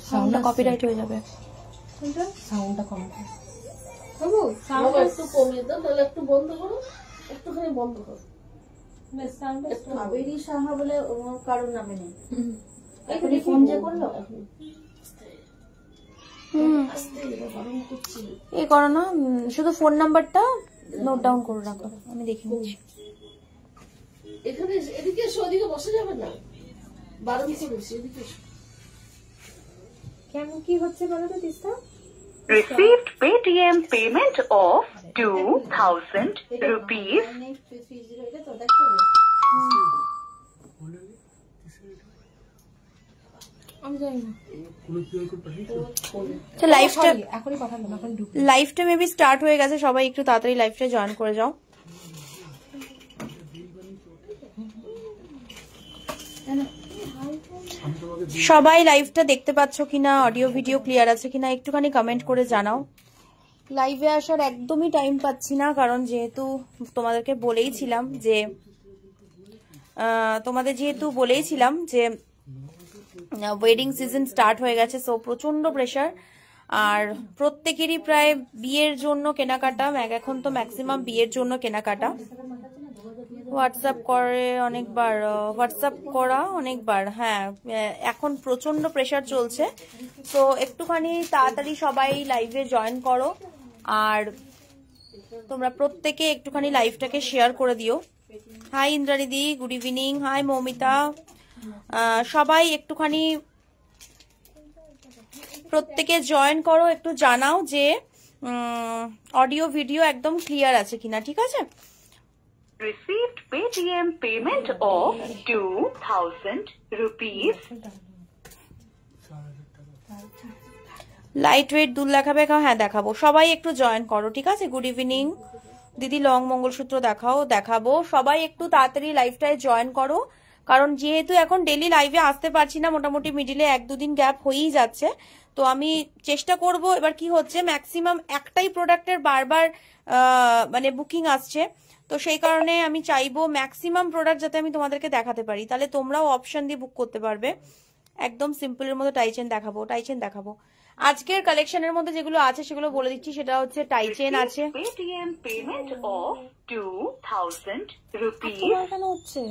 সাউন্ডটা কপিরাইট হয়ে যাবে। সাউন্ডটা কমে বাবু, সাউন্ডটা একটু কমিয়ে দাও, তাহলে একটু বন্ধ করো, একটুখানি বন্ধ করো। কাবেরী সাহা বলে কারোর নামে নেই। এখনই ফোন যে করলো এই করো না, শুধু ফোন নাম্বারটা নোট ডাউন করে রাখো, আমি দেখে নিচ্ছি। এখানে এদিকে এসো, ওদিকে বসে যাবে না, 12 নিচে বসে এদিকে এসো। কেমন কি হচ্ছে বলো তো Teesta? Received Paytm payment of 2,000 rupees. এটা তো দেখো আমি জানি না লাইভটা মেবি স্টার্ট হয়ে গেছে, সবাই একটু তাড়াতাড়ি লাইভটা জয়েন করে যাও। সবাই লাইভটা দেখতে পাচ্ছ কিনা, অডিও ভিডিও ক্লিয়ার আছে কিনা একটুখানি কমেন্ট করে জানাও। লাইভে আসার একদমই টাইম পাচ্ছি না, কারণ যেহেতু তোমাদেরকে বলেইছিলাম যে ওয়েডিং সিজন স্টার্ট হয়ে গেছে, সো প্রচন্ড প্রেশার। আর প্রত্যেকেরই প্রায় বিয়ের জন্য কেনাকাটা, এখন তো ম্যাক্সিমাম বিয়ের জন্য কেনাকাটা। হোয়াটসঅ্যাপ করা অনেকবার, হ্যাঁ এখন প্রচন্ড প্রেশার চলছে। তো একটুখানি তাড়াতাড়ি সবাই লাইভে জয়েন করো, আর তোমরা প্রত্যেকে একটুখানি লাইভটাকে শেয়ার করে দিও। হাই ইন্দ্রানিদি, গুড ইভিনিং। হাই মৌমিতা। সবাই একটুখানি প্রত্যেকে জয়েন করো, একটু জানাও যে অডিও ভিডিও একদম ক্লিয়ার আছে কিনা, ঠিক আছে? Received Paytm payment of 2,000 rupees. Light weight দুল দেখাবে? হ্যাঁ দেখাবো, সবাই একটু জয়েন করো, ঠিক আছে? গুড ইভিনিং দিদি, লং মঙ্গলসূত্র দেখাবো। সবাই একটু তাড়াতাড়ি লাইভটায় জয়েন করো, কারণ যেহেতু এখন ডেলি লাইভে আসতে পারছি না, মোটামুটি মিডিলে 1-2 দিন গ্যাপ হয়েই যাচ্ছে। তো আমি চেষ্টা করব, এবার কি হচ্ছে ম্যাক্সিমাম একটাই প্রোডাক্টের বারবার মানে বুকিং আসছে, তো সেই কারণে আমি চাইবো ম্যাক্সিমাম প্রোডাক্ট যাতে আমি তোমাদেরকে দেখাতে পারি, তাহলে তোমরাও অপশন দিয়ে বুক করতে পারবে। একদম সিম্পলের মধ্যে টাইচেন দেখাবো। আজকের কালেকশনের মধ্যে যেগুলো আছে সেগুলো বলে দিচ্ছি, সেটা হচ্ছে টাইচেন আছে। Paytm payment of 2,000 rupees. কেন হচ্ছে?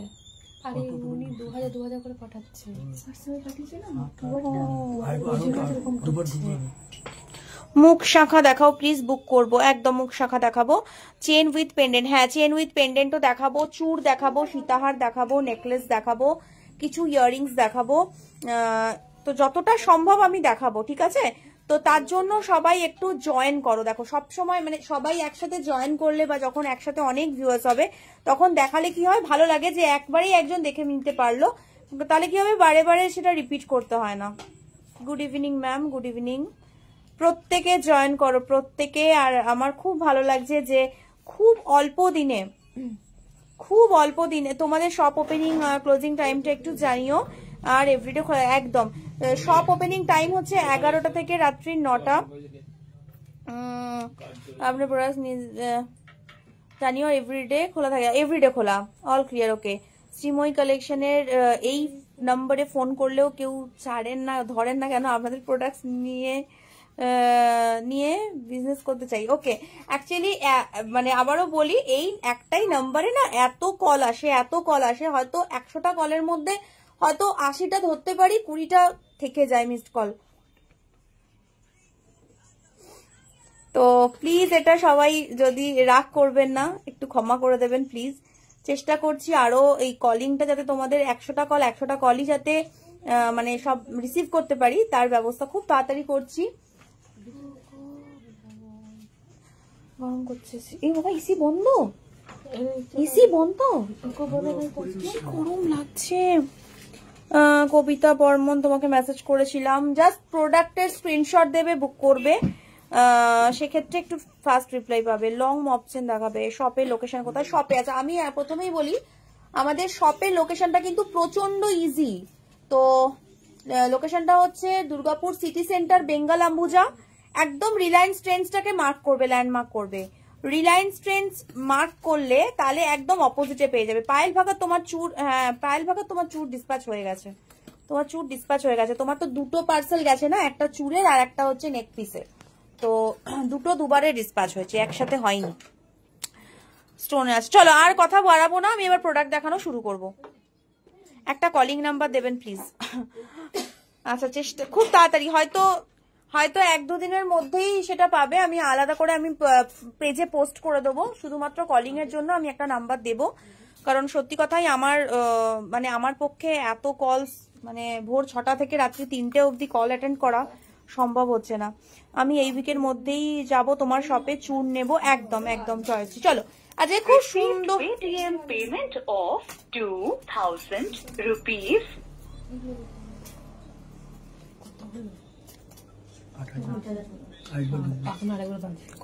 আরে উনি 2000 করে পাঠাচ্ছে, পার্সেল পাঠিয়েছে না। মুখ শাখা দেখাও প্লিজ, বুক করব একদম। মুখ শাখা দেখাবো, চেন উইথ পেন্ডেন্ট, হ্যাঁ চেন উইথ পেন্ডেন্টও দেখাবো, চূড় দেখাবো, সীতাহার দেখাবো, নেকলেস দেখাবো, কিছু ইয়াররিংস দেখাবো। তো যতটা সম্ভব আমি দেখাবো, ঠিক আছে? তো তার জন্য সবাই একটু জয়েন করো। দেখো সব সময় মানে সবাই একসাথে জয়েন করলে বা যখন একসাথে অনেক ভিউয়ার্স হবে তখন দেখালে কি হয়, ভালো লাগে যে একবারেই একজন দেখে নিতে পারলো, তাহলে কি হবে বারে বারে সেটা রিপিট করতে হয় না। Good evening ma'am, good evening. প্রত্যেকে জয়েন করো, প্রত্যেকে। আর আমার খুব ভালো লাগছে যে খুব অল্প দিনে তোমাদের শপ ওপেনিং ক্লোজিং টাইমটা একটু জানিও। আর এভরিডে খোলা, একদম শপ ওপেনিং টাইম হচ্ছে 11টা থেকে রাত্রি 9টা। আপনার প্রোডাক্ট জানিও, এভরিডে খোলা থাকে, এভরিডে খোলা, অল ক্লিয়ার। ওকে, শ্রীময়ী কালেকশনের এই নম্বরে ফোন করলেও কেউ ধরেন না কেন? আপনাদের প্রোডাক্টস নিয়ে বিজনেস করতে চাই। ওকে, অ্যাকচুয়ালি মানে আবারও বলি, এই একটাই নাম্বারে না এত কল আসে, হয়তো 100টা কলের মধ্যে হয়তো 80টা ধরতে পারি, 20টা থেকে যায় মিসড কল। তো প্লিজ এটা সবাই যদি রাগ করবেন না, একটু ক্ষমা করে দেবেন প্লিজ। চেষ্টা করছি আরো এই কলিংটা যাতে তোমাদের 100টা কলই যাতে মানে সব রিসিভ করতে পারি, তার ব্যবস্থা খুব তাড়াতাড়ি করছি। গরম করছে এই বাবা, এসি বন্ধ, গরম লাগছে। কবিতা বর্মন তোমাকে মেসেজ করেছিলাম, জাস্ট প্রোডাক্টের স্ক্রিনশট দেবে, বুক করবে, সেক্ষেত্রে একটু ফাস্ট রিপ্লাই পাবে। লং অপশন দেখাবে। শপের লোকেশন কোথায়? শপে আছে। আমি প্রথমেই বলি, আমাদের শপের লোকেশনটা কিন্তু প্রচন্ড ইজি। তো লোকেশনটা হচ্ছে Durgapur city centre, Bengal Ambuja, একদম রিলায়েন্স ট্রেন্ডসটাকে মার্ক করবে, ল্যান্ডমার্ক করবে। রিলায়েন্স ট্রেন্ডস মার্ক করলে তাহলে একদম অপোজিটে পেয়ে যাবে। পায়েল ভাগা তোমার চুর, হ্যাঁ পায়েল ভাগা তোমার চুর ডিসপ্যাচ হয়ে গেছে, তোমার চুর ডিসপ্যাচ হয়ে গেছে। তোমার তো দুটো পার্সেল গেছে না, একটা চুরের আর একটা হচ্ছে নেক পিসের, তো দুটো দুবারে ডিসপ্যাচ হয়েছে, একসাথে হয়নি। স্টোনে আছে। চলো আর কথা বাড়াবো না, আমি এবার প্রোডাক্ট দেখানো শুরু করব। একটা কলিং নাম্বার দেবেন প্লিজ। আচ্ছা চেষ্টা খুব তাড়াতাড়ি, হয়তো 1-2 দিনের মধ্যেই সেটা পাবে। আমি আলাদা করে আমি পেজে পোস্ট করে দেবো, শুধুমাত্র কলিং এর জন্য আমি একটা নাম্বার দেব। কারণ সত্যি কথাই আমার মানে আমার পক্ষে এত কলস, মানে ভোর 6টা থেকে রাত্রি 3টে অবধি কল অ্যাটেন্ড করা সম্ভব হচ্ছে না। আমি এই উইকের মধ্যেই যাব তোমার শপে, চুন নেব, একদম একদম চয়েস। চলো আজকে খুব সুন্দর Paytm payment of 2000 rupees.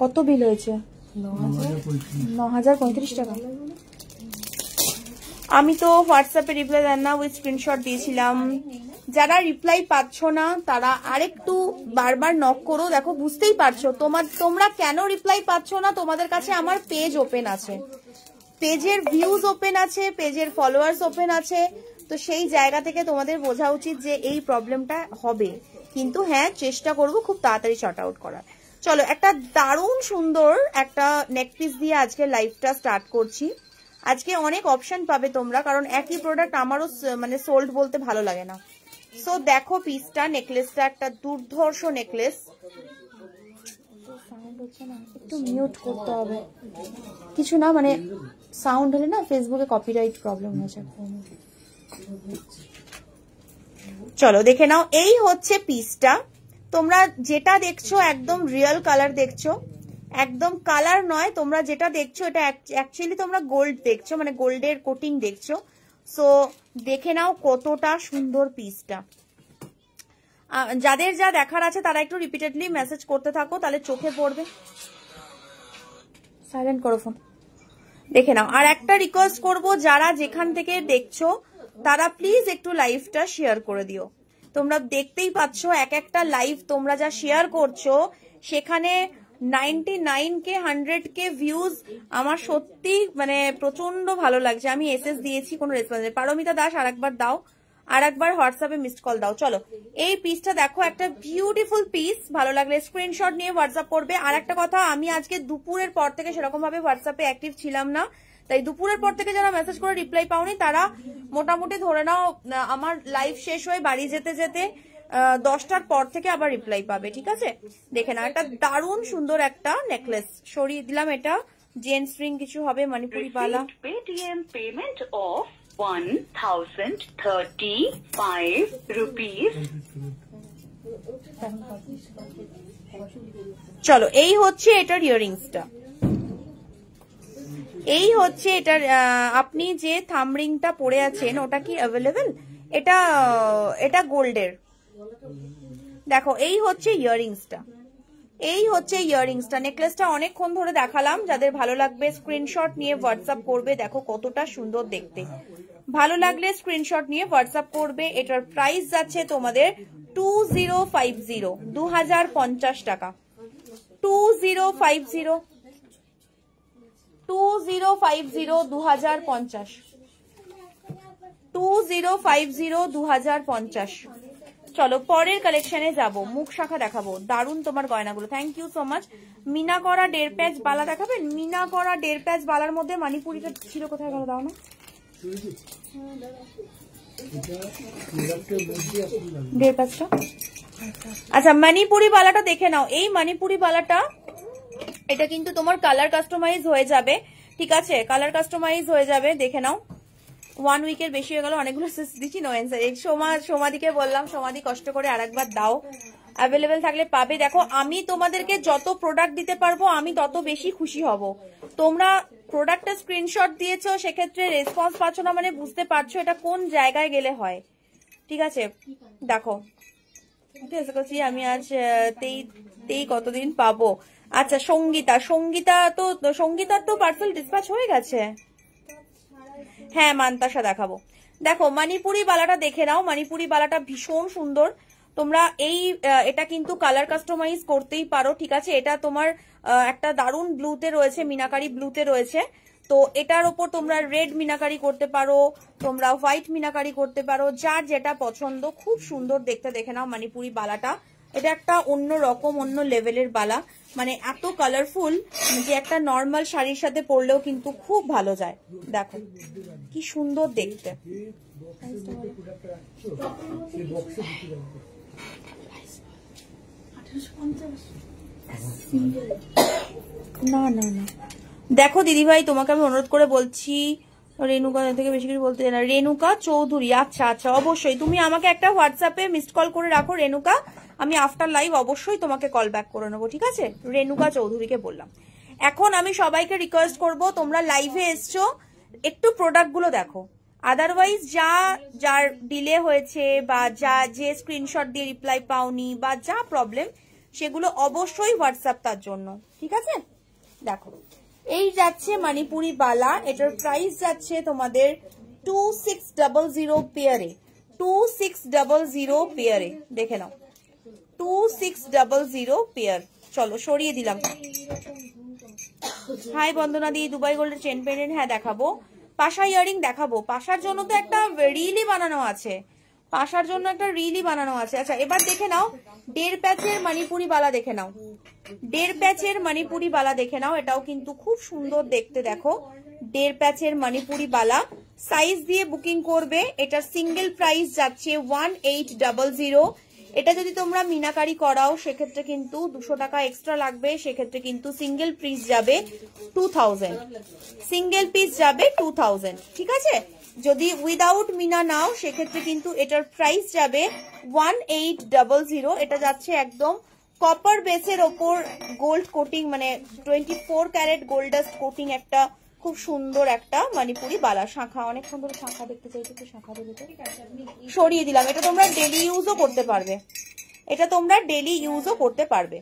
কত বিল হয়েছে? 9035 টাকা। আমি তো হোয়াটসঅ্যাপে রিপ্লাই দেন না, ওই স্ক্রিনশট দিয়েছিলাম। যারা রিপ্লাই পাচ্ছ না তারা আরেকটু বারবার নক করো। দেখো বুঝতেই পারছো তোমরা কেন রিপ্লাই পাচ্ছ না। তোমাদের কাছে আমার পেজ ওপেন আছে, পেজের ভিউজ ওপেন আছে, পেজের ফলোয়ার্স ওপেন আছে, তো সেই জায়গা থেকে তোমাদের বোঝা উচিত যে এই প্রবলেমটা হবে। কিন্তু হ্যাঁ চেষ্টা করব খুব তাড়াতাড়ি শর্ট আউট করার। চলো একটা দারুণ সুন্দর একটা নেক পিস দিয়ে আজকে লাইভটা স্টার্ট করছি। আজকে অনেক অপশন পাবে তোমরা, কারণ একই প্রোডাক্ট আমারও মানে সোল্ড বলতে ভালো লাগে না। সো দেখো পিসটা, নেকলেসটা একটা দুর্ধর্ষ নেকলেস। একটু মিউট করতে হবে, কিছু না মানে সাউন্ড হলে না ফেসবুকে কপিরাইট প্রবলেম হয়েছে। চলো দেখে নাও, এই হচ্ছে পিসটা। তোমরা যেটা দেখছো একদম রিয়েল কালার দেখছো, একদম কালার নয়। তোমরা যেটা দেখছো এটা অ্যাকচুয়ালি তোমরা গোল্ড দেখছো, মানে গোল্ডের কোটিং দেখছো। সো দেখে নাও কতটা সুন্দর পিসটা। যাদের যা দেখার আছে তারা একটু রিপিটেডলি মেসেজ করতে থাকো, তাহলে চোখে পড়বে। সাইলেন্ট করো ফোন। দেখে নাও। আর একটা রিকোয়েস্ট করব, যারা যেখান থেকে দেখছো তারা প্লিজ একটু লাইভটা শেয়ার করে দিও। তোমরা দেখতেই পাচ্ছ এক একটা লাইভ তোমরা যা শেয়ার করছো সেখানে 99K 100K ভিউজ। আমার সত্যি মানে প্রচন্ড ভালো লাগছে। আমি এসএস দিয়েছি, কোনো রেসপন্স নেই। পারমিতা দাস আরেকবার দাও, আরেকবার হোয়াটসঅ্যাপে মিসড কল দাও। চলো এই পিসটা দেখো, একটা বিউটিফুল পিস। ভালো লাগলে স্ক্রিনশট নিয়ে হোয়াটসঅ্যাপ করবে। আর একটা কথা, আমি আজকে দুপুরের পর থেকে সেরকম ভাবে হোয়াটসঅ্যাপে অ্যাক্টিভ ছিলাম না, তাই দুপুরের পর থেকে যারা মেসেজ করে রিপ্লাই পাওনি তারা মোটামুটি ধরে নাও আমার লাইভ শেষ হয়ে বাড়ি যেতে যেতে 10টার পর থেকে আবার রিপ্লাই পাবে, ঠিক আছে? দেখে না, একটা দারুণ সুন্দর একটা নেকলেস সরিয়ে দিলাম। এটা জেন্টস রিং কিছু হবে, মণিপুরি বালা। Paytm payment of 1035 rupees. চলো এই হচ্ছে এটার ইয়াররিংসটা, এই হচ্ছে এটার। আপনি যে থাম রিংটা পরে আছেন ওটা কি অ্যাভেলেবেল? এটা গোল্ডের। দেখো এই হচ্ছে ইয়াররিংসটা, এই হচ্ছে ইয়াররিংসটা। নেকলেসটা অনেকক্ষণ ধরে দেখালাম, যাদের ভালো লাগবে স্ক্রিনশট নিয়ে হোয়াটসঅ্যাপ করবে। দেখো কতটা সুন্দর দেখতে, ভালো লাগলে স্ক্রিনশট নিয়ে হোয়াটসঅ্যাপ করবে। এটার প্রাইস যাচ্ছে তোমাদের 2050, 2050 টাকা। 2050 2050 2050। চলো পরের কালেকশনে যাব, মুখ শাখা দেখাবো। দারুণ তোমার গয়নাগুলো, থ্যাংক ইউ সো মাচ। মিনা করা 1.5 প্যাচ বালা দেখাবেন? মিনা করা 1.5 প্যাচ বালার মধ্যে মণিপুরিটা ছিল, কোথায় গেল দাও না। আচ্ছা মণিপুরি বালাটা দেখে নাও। এই মণিপুরি বালাটা এটা কিন্তু তোমার কালার কাস্টমাইজ হয়ে যাবে, ঠিক আছে? কালার কাস্টমাইজ হয়ে যাবে, দেখে নাও। 1 উইকের বেশি হয়ে গেল, অনেকগুলো দিচ্ছি, নো অ্যান্সার। এই সোমাদিকে বললাম, সোমাদি কষ্ট করে আরেকবার দাও, অ্যাভেলেবেল থাকলে পাবে। দেখো আমি তোমাদেরকে যত প্রোডাক্ট দিতে পারবো আমি তত বেশি খুশি হব। তোমরা প্রোডাক্টের স্ক্রিনশট দিয়েছো, সেক্ষেত্রে রেসপন্স পাচ্ছ না, মানে বুঝতে পারছো এটা কোন জায়গায় গেলে হয়, ঠিক আছে? দেখো আমি আজ তেই কতদিন পাবো। আচ্ছা সঙ্গীতার তো পার্সেল ডিসপ্যাচ হয়ে গেছে। হ্যাঁ মান্তাসা দেখাবো। দেখো মণিপুরি বালাটা দেখে নাও, মণিপুরি বালাটা ভীষণ সুন্দর। তোমরা এটা কিন্তু কালার কাস্টমাইজ করতেই পারো, ঠিক আছে। এটা তোমার একটা দারুণ ব্লুতে রয়েছে, মিনাকারি ব্লুতে রয়েছে। তো এটার ওপর তোমরা রেড মিনাকারি করতে পারো, তোমরা হোয়াইট মিনাকারি করতে পারো, যার যেটা পছন্দ। খুব সুন্দর দেখতে, দেখে নাও মানিপুরি বালাটা। এটা একটা অন্য রকম, অন্য লেভেলের বালা, মানে এত কালারফুল যে একটা নর্মাল শাড়ির সাথে পরলেও কিন্তু খুব ভালো যায়। দেখো কি সুন্দর দেখতে। না না না, দেখো দিদিভাই তোমাকে আমি অনুরোধ করে বলছি, রেনুকা থেকে বেশি কিছু বলতে না। রেনুকা চৌধুরী, আচ্ছা আচ্ছা, অবশ্যই তুমি আমাকে একটা হোয়াটসঅ্যাপে মিসড কল করে রাখো রেনুকা, আমি আফটার লাইভ অবশ্যই তোমাকে কল ব্যাক করে নেবো, ঠিক আছে। রেনুকা চৌধুরীকে বললাম। এখন আমি সবাইকে রিকোয়েস্ট করব, তোমরা লাইভে এসছো, একটু প্রোডাক্টগুলো দেখো। আদারওয়াইজ যার ডিলে হয়েছে বা যে স্ক্রিনশট দিয়ে রিপ্লাই পাওনি বা যা প্রবলেম, সেগুলো অবশ্যই হোয়াটসঅ্যাপ তার জন্য, ঠিক আছে। দেখো এই যাচ্ছে মানিপুরি বালা, এটার প্রাইস যাচ্ছে তোমাদের 2600 পেয়ারে, 2600 পেয়ারে, দেখে নাও 2600 পেয়ার। চলো সরিয়ে দিলাম। হাই বন্দনা দি, দুবাই গোল্ডের চেন পেন্ডেন্ট, হ্যাঁ দেখাবো। পাশা ইয়ারিং দেখাবো, পাশার জন্য তো একটা রিলই বানানো আছে, পাশার জন্য একটা রিলই বানানো আছে। আচ্ছা এবার দেখে নাও 1.5 প্যাচের মানিপুরি বালা, দেখে নাও 1.5 প্যাচের মানিপুরি বালা, দেখে নাও। এটাও কিন্তু খুব সুন্দর দেখতে, দেখো 1.5 প্যাচের মানিপুরি বালা। সাইজ দিয়ে বুকিং করবে। এটা সিঙ্গেল প্রাইস যাচ্ছে 1800। এটা যদি তোমরা মিনাকারি করাও সেক্ষেত্রে কিন্তু 200 টাকা এক্সট্রা লাগবে, সেক্ষেত্রে কিন্তু সিঙ্গেল পিস যাবে 2000, সিঙ্গেল পিস যাবে 2000, ঠিক আছে। যদি উইদাউট মিনা নাও সেক্ষেত্রে কিন্তু এটার প্রাইস যাবে 1800। এটা যাচ্ছে একদম কপার বেসের ওপর গোল্ড কোটিং, মানে 24 ক্যারেট গোল্ড ডাস্ট কোটিং, একটা খুব সুন্দর একটা মণিপুরি বালা। শাখা অনেক সুন্দর, শাখা দেখতে চাইছো তো শাখা দেবে তো, সরিয়ে দিলাম। এটা তোমরা ডেলি ইউজও করতে পারবে, এটা তোমরা ডেলি ইউজও করতে পারবে।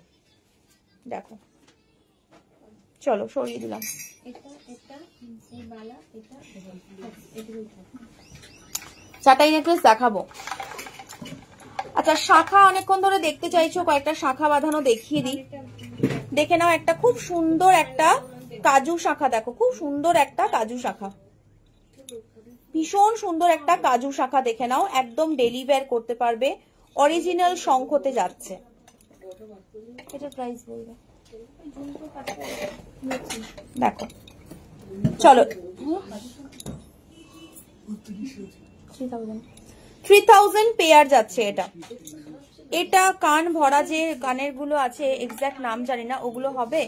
দেখো চলো সরিয়ে দিলাম। চাটাই নেকলেস দেখাবো। আচ্ছা শাখা অনেকক্ষণ ধরে দেখতে চাইছো, কয়েকটা শাখা বাঁধানো দেখিয়ে দিই, দেখে নাও। একটা খুব সুন্দর একটা কাজু শাখা, দেখো খুব সুন্দর একটা কাজু শাখা, ভীষণ সুন্দর একটা কাজু শাখা, দেখে নাও। একদম ডেলি ওয়্যার করতে পারবে, অরিজিনাল শঙ্খতে যাচ্ছে। এটা প্রাইস বলবে, দেখো চলো 3000 পেয়ার যাচ্ছে এটা। এটা কান ভরা যে কানের গুলো আছে, এক্সাক্ট নাম জানি না, ওগুলো হবে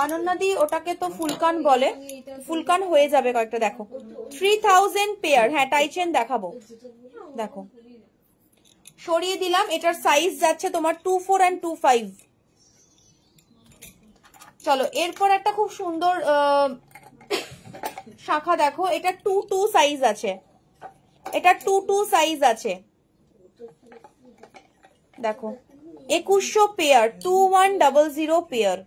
অনন্যাদি, ওটাকে তো ফুলকান বলে, ফুলকান হয়ে যাবে কয়েকটা। দেখো 3000 পেয়ার, হ্যাঁ টাইচেন দেখাবো, দেখো সরিয়ে দিলাম। এটার সাইজ যাচ্ছে তোমার 24 and 25। চলো এরপর একটা খুব সুন্দর শাখা দেখো, এটা 22 সাইজ আছে, এটা 22 সাইজ আছে, দেখো 2100 পেয়ার, 2100 পেয়ার,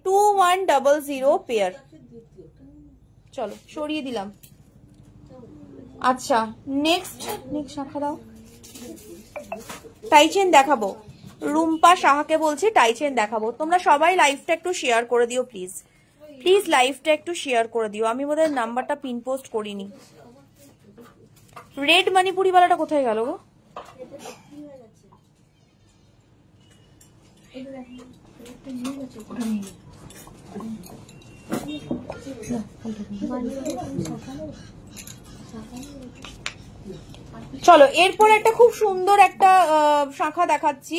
2100 পেয়ার। চলো সরিয়ে দিলাম। আচ্ছা নেক্সট শাখা দাও, টাইচেন দেখাবো। রুম্পা সাহাকে বলছি টাইচেন দেখাবো। তোমরা সবাই লাইভটা একটু শেয়ার করে দিও প্লিজ, প্লিজ লাইভটা একটু শেয়ার করে দিও। আমি বোধহয় নাম্বারটা পিন পোস্ট করিনি। রেড মণিপুরি বালাটা কোথায় গেল গো? চলো এরপর একটা খুব সুন্দর একটা শাখা দেখাচ্ছি।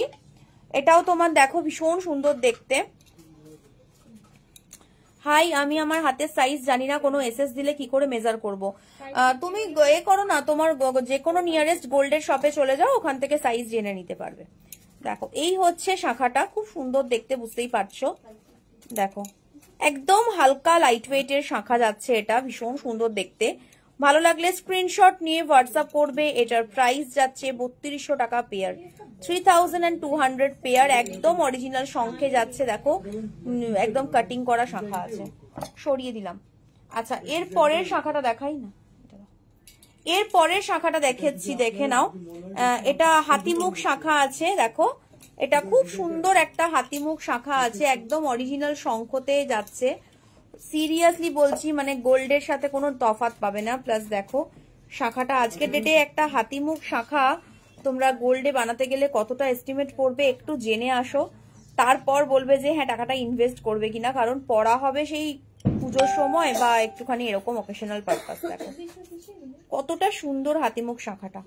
এটাও তোমার দেখো ভীষণ সুন্দর দেখতে। হাই, আমি আমার হাতের সাইজ জানি না, কোনো এসএস দিলে কি করে মেজার করব? তুমি এ করো না, তোমার যে কোনো নিয়ারেস্ট গোল্ডের শপে চলে যাও, ওখান থেকে সাইজ জেনে নিতে পারবে। দেখো এই হচ্ছে শাখাটা, খুব সুন্দর দেখতে, বুঝতেই পারছো। দেখো একদম হালকা লাইট ওয়েটের শাখা যাচ্ছে, এটা ভীষণ সুন্দর দেখতে। ভালো লাগলে স্ক্রিনশট নিয়ে হোয়াটসঅ্যাপ করবে। এটার প্রাইস যাচ্ছে 3200 টাকা পেয়ার, 3200 পেয়ার, একদম অরিজিনাল শঙ্খে যাচ্ছে। দেখো একদম কাটিং করা শাখা আছে, সরিয়ে দিলাম। আচ্ছা এর পরের শাখাটা দেখাই না, এর পরের শাখাটা দেখাচ্ছি, দেখে নাও। এটা হাতিমুখ শাখা আছে, দেখো এটা খুব সুন্দর একটা হাতিমুখ শাখা আছে, একদম অরিজিনাল শঙ্খতে যাচ্ছে। সিরিয়াসলি বলছি, মানে গোল্ডের সাথে কোনো তফাৎ পাবে না। প্লাস দেখো শাখাটা আজকের ডেটে একটা হাতিমুখ শাখা তোমরা গোল্ডে বানাতে গেলে কতটা এস্টিমেট পড়বে একটু জেনে আসো, তারপর বলবে যে হ্যাঁ টাকাটা ইনভেস্ট করবে কিনা, কারণ পড়া হবে সেই পুজোর সময় বা একটুখানি এরকম অকেশনাল পারপাস। দেখো কতটা সুন্দর হাতিমুখ শাখাটা,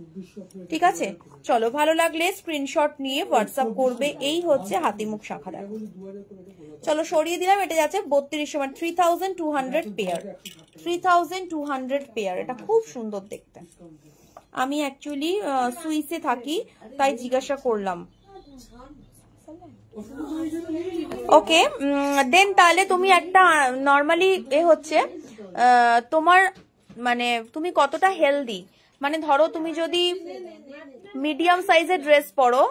ঠিক আছে। চলো, ভালো লাগলে স্ক্রিনশট নিয়ে হোয়াটসঅ্যাপ করবে। এই হচ্ছে হাতিমুখ শাখা, দেখো। চলো সরিয়ে দিলাম, এটা যাচ্ছে 3200, মানে 3200 পেয়ার, 3200 পেয়ার। এটা খুব সুন্দর দেখতে। আমি অ্যাকচুয়ালি সুইসে থাকি তাই জিজ্ঞাসা করলাম। ওকে, দেন তাহলে তুমি একটা নর্মালি হচ্ছে তোমার মানে তুমি কতটা হেলদি, মানে ধরো তুমি যদি মিডিয়াম সাইজের ড্রেস পরো,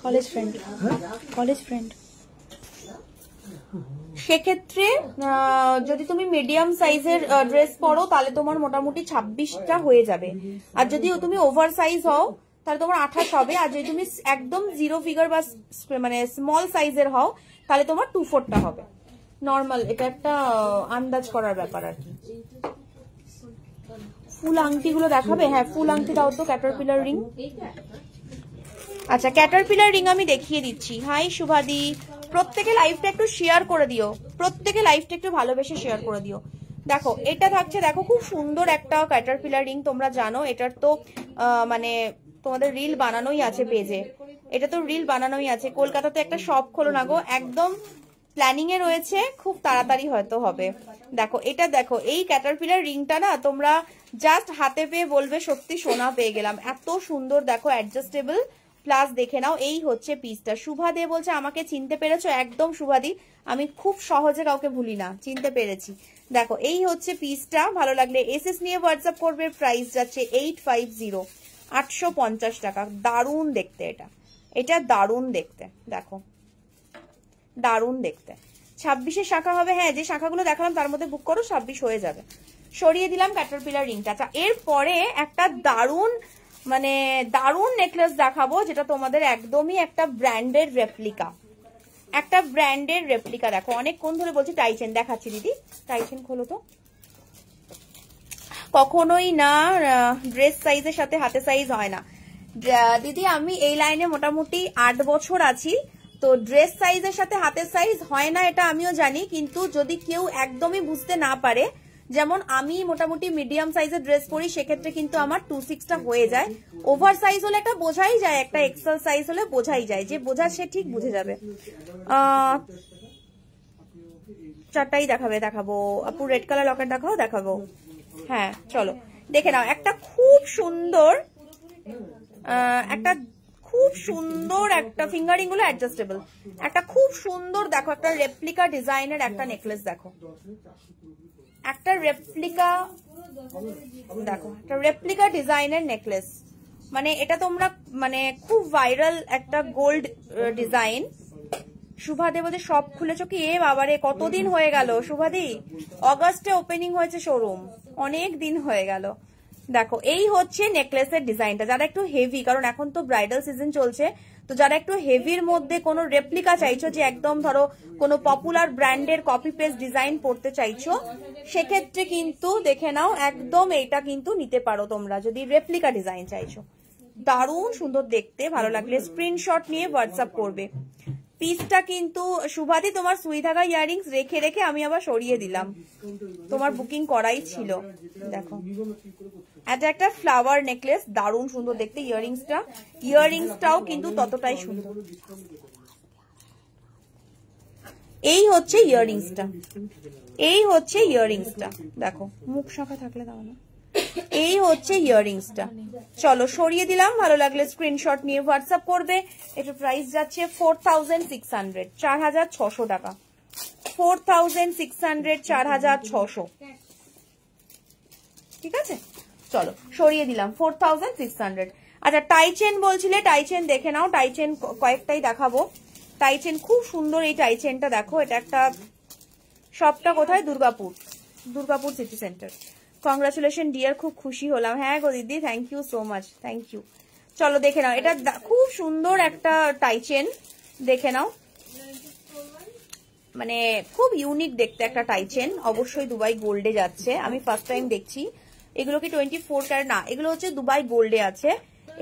কলেজ ফ্রেন্ড, সেক্ষেত্রে যদি তুমি মিডিয়াম সাইজের ড্রেস পরো তাহলে তোমার মোটামুটি 26টা হয়ে যাবে। আর যদি তুমি ওভার সাইজ হও তাহলে তোমার 28 হবে। আর যদি তুমি একদম জিরো ফিগার বা মানে স্মল সাইজের হও তাহলে তোমার 24টা হবে। নর্মাল, এটা একটা আন্দাজ করার ব্যাপার আর কি। ফুল আংটিগুলো দেখাবে? হ্যাঁ, ফুল আংটি দাও তো, ক্যাটারপিলার রিং। আচ্ছা, ক্যাটারপিলার রিং আমি দেখিয়ে দিচ্ছি। হাই শুভাদি, প্রত্যেকে লাইভটা একটু শেয়ার করে দিও, প্রত্যেকে লাইভটা একটু ভালোবেসে শেয়ার করে দিও। দেখো এটা থাকছে, দেখো খুব সুন্দর একটা ক্যাটারপিলার রিং। তোমরা জানো এটার তো মানে তোমাদের রিল বানানোই আছে পেজে, এটা তো রিল বানানোই আছে। কলকাতাতে একটা শপ খোলো না গো, একদম প্ল্যানিং এ রয়েছে, খুব তাড়াতাড়ি হয়তো হবে। দেখো এটা, দেখো এই ক্যাটারপিলার রিংটা না তোমরা জাস্ট হাতে পেয়ে বলবে সত্যি সোনা পেয়ে গেলাম, এত সুন্দর। দেখো অ্যাডজাস্টেবল, প্লাস দেখে নাও এই হচ্ছে পিসটা। শুভা দে বলছে আমাকে চিনতে পেরেছো? একদম শুভাদি, আমি খুব সহজে কাউকে ভুলি না, চিনতে পেরেছি। দেখো এই হচ্ছে পিসটা, ভালো লাগলে এসএস নিয়ে হোয়াটসঅ্যাপ করবে। প্রাইস যাচ্ছে 850, 850 টাকা। দারুণ দেখতে এটা, এটা দারুণ দেখতে, দেখো দারুণ দেখতে। 26-এর শাখা হবে, হ্যাঁ যে শাখাগুলো দেখালাম তার মধ্যে বুক করো, 26 হয়ে যাবে। সরিয়ে দিলাম ক্যাটারপিলার রিংটা। আচ্ছা, এরপরে একটা দারুণ মানে দারুণ নেকলেস দেখাবো, যেটা তোমাদের একদমই একটা ব্র্যান্ডের রেপ্লিকা, একটা ব্র্যান্ডের রেপ্লিকা। দেখো অনেকক্ষণ ধরে বলছি টাইচেন দেখাচ্ছি। দিদি টাইচেন খোলো তো। কখনোই না ড্রেস সাইজের সাথে হাতে সাইজ হয় না। দিদি আমি এই লাইনে মোটামুটি 8 বছর আছি, তো ড্রেস সাইজের সাথে হাতের সাইজ হয় না এটা আমিও জানি। কিন্তু যদি কেউ একদমই বুঝতে না পারে, যেমন আমি মোটামুটি মিডিয়াম সাইজের ড্রেস পরি, সেক্ষেত্রে কিন্তু আমার 26টা হয়ে যায়। ওভার সাইজ হলে একটা বোঝাই যায়, একটা এক্সেল সাইজ হলে বোঝাই যায়, যে বোঝা সে ঠিক বুঝে যাবে। 4টাই দেখাবো আপু। রেড কালার লকেট দেখাবো। হ্যাঁ চলো দেখে নাও, একটা খুব সুন্দর একটা ফিঙ্গারিং গুলো অ্যাডজাস্টেবল, একটা খুব সুন্দর দেখো একটা রেপ্লিকা ডিজাইনের একটা নেকলেস। দেখো একটা রেপ্লিকা, দেখো একটা রেপ্লিকা ডিজাইনের নেকলেস, মানে এটা তোমরা মানে খুব ভাইরাল একটা গোল্ড ডিজাইন। শুভাদে বলছে সব খুলেছো কি? এ বাবারে কতদিন হয়ে গেল শুভাদি, অগাস্টে ওপেনিং হয়েছে শোরুম, অনেক দিন হয়ে গেল। দেখো এই হচ্ছে নেকলেসের ডিজাইনটা। যারা একটু হেভি, কারণ এখন তো ব্রাইডাল সিজন চলছে, তো যারা একটু হেভির মধ্যে কোনো রেপ্লিকা চাইছো, যে একদম ধরো কোনো পপুলার ব্র্যান্ডের কপি পেস্ট ডিজাইন পড়তে চাইছো, সেক্ষেত্রে কিন্তু দেখে নাও একদম এইটা কিন্তু নিতে পারো তোমরা, যদি রেপ্লিকা ডিজাইন চাইছো। দারুণ সুন্দর দেখতে, ভালো লাগলে স্ক্রিনশট নিয়ে হোয়াটসঅ্যাপ করবে। পিসটা কিন্তু শুভাদি তোমার সুই থাকা ইয়াররিংস রেখে রেখে আমি আবার সরিয়ে দিলাম, তোমার বুকিং করাই ছিল। দেখো এটা একটা ফ্লাওয়ার নেকলেস, দারুণ সুন্দর দেখতে। ইয়াররিংসটাও কিন্তু ততটাই সুন্দর। এই হচ্ছে ইয়াররিংসটা, দেখো মুখ শাখা থাকলে দাও না। এই হচ্ছে ইয়াররিংসটা। চলো সরিয়ে দিলাম, ভালো লাগলে স্ক্রিনশট নিয়ে হোয়াটসঅ্যাপ করবে। এটার প্রাইস যাচ্ছে 4600, 4600 টাকা। 4600, 4600, ঠিক আছে। চলো সরিয়ে দিলাম 4600। আচ্ছা টাইচেন বলছিলে, টাইচেন দেখে নাও, টাইচেন কয়েকটাই দেখাবো। টাইচেন খুব সুন্দর, এই টাইচেনটা দেখো, এটা একটা সবটা কোথায়? Durgapur, Durgapur city centre. Congratulation dear, খুব খুশি হলাম। হ্যাঁ গো দিদি, thank you so much, thank you. চলো দেখে নাও, এটা খুব সুন্দর একটা টাই চেন, দেখে নাও, মানে খুব ইউনিক দেখতে একটা টাই চেন। অবশ্যই দুবাই গোল্ডে যাচ্ছে, আমি ফার্স্ট টাইম দেখছি। এগুলো কি 24 ক্যারেট? না, এগুলো হচ্ছে দুবাই গোল্ডে আছে।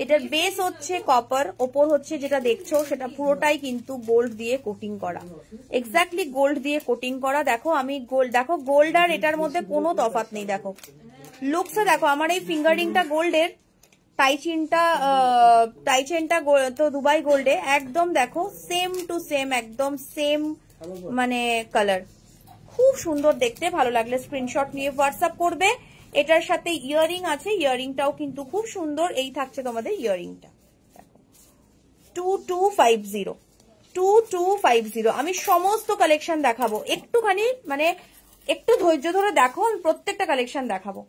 এটার বেস হচ্ছে কপার, ওপর হচ্ছে যেটা দেখছো সেটা পুরোটাই কিন্তু গোল্ড দিয়ে কোটিং করা, এক্স্যাক্টলি গোল্ড দিয়ে কোটিং করা। দেখো আমি গোল্ড, দেখো গোল্ড আর এটার মধ্যে কোনো তফাৎ নেই। দেখো লুকসে দেখো, আমার এই ফিঙ্গারিংটা গোল্ডের, টাই চেনটা তো দুবাই গোল্ডে, একদম দেখো সেম টু সেম, একদম সেম মানে কালার, খুব সুন্দর দেখতে। ভালো লাগলে স্ক্রিনশট নিয়ে হোয়াটসঅ্যাপ করবে। এটার সাথে ইয়াররিং আছে, ইয়াররিংটাও কিন্তু খুব সুন্দর। এই থাকছে তোমাদের ইয়াররিংটা, 2250, 2250। আমি সমস্ত কালেকশন দেখাবো, একটুখানি মানে একটু ধৈর্য ধরে দেখো, আমি প্রত্যেকটা কালেকশন দেখাবো।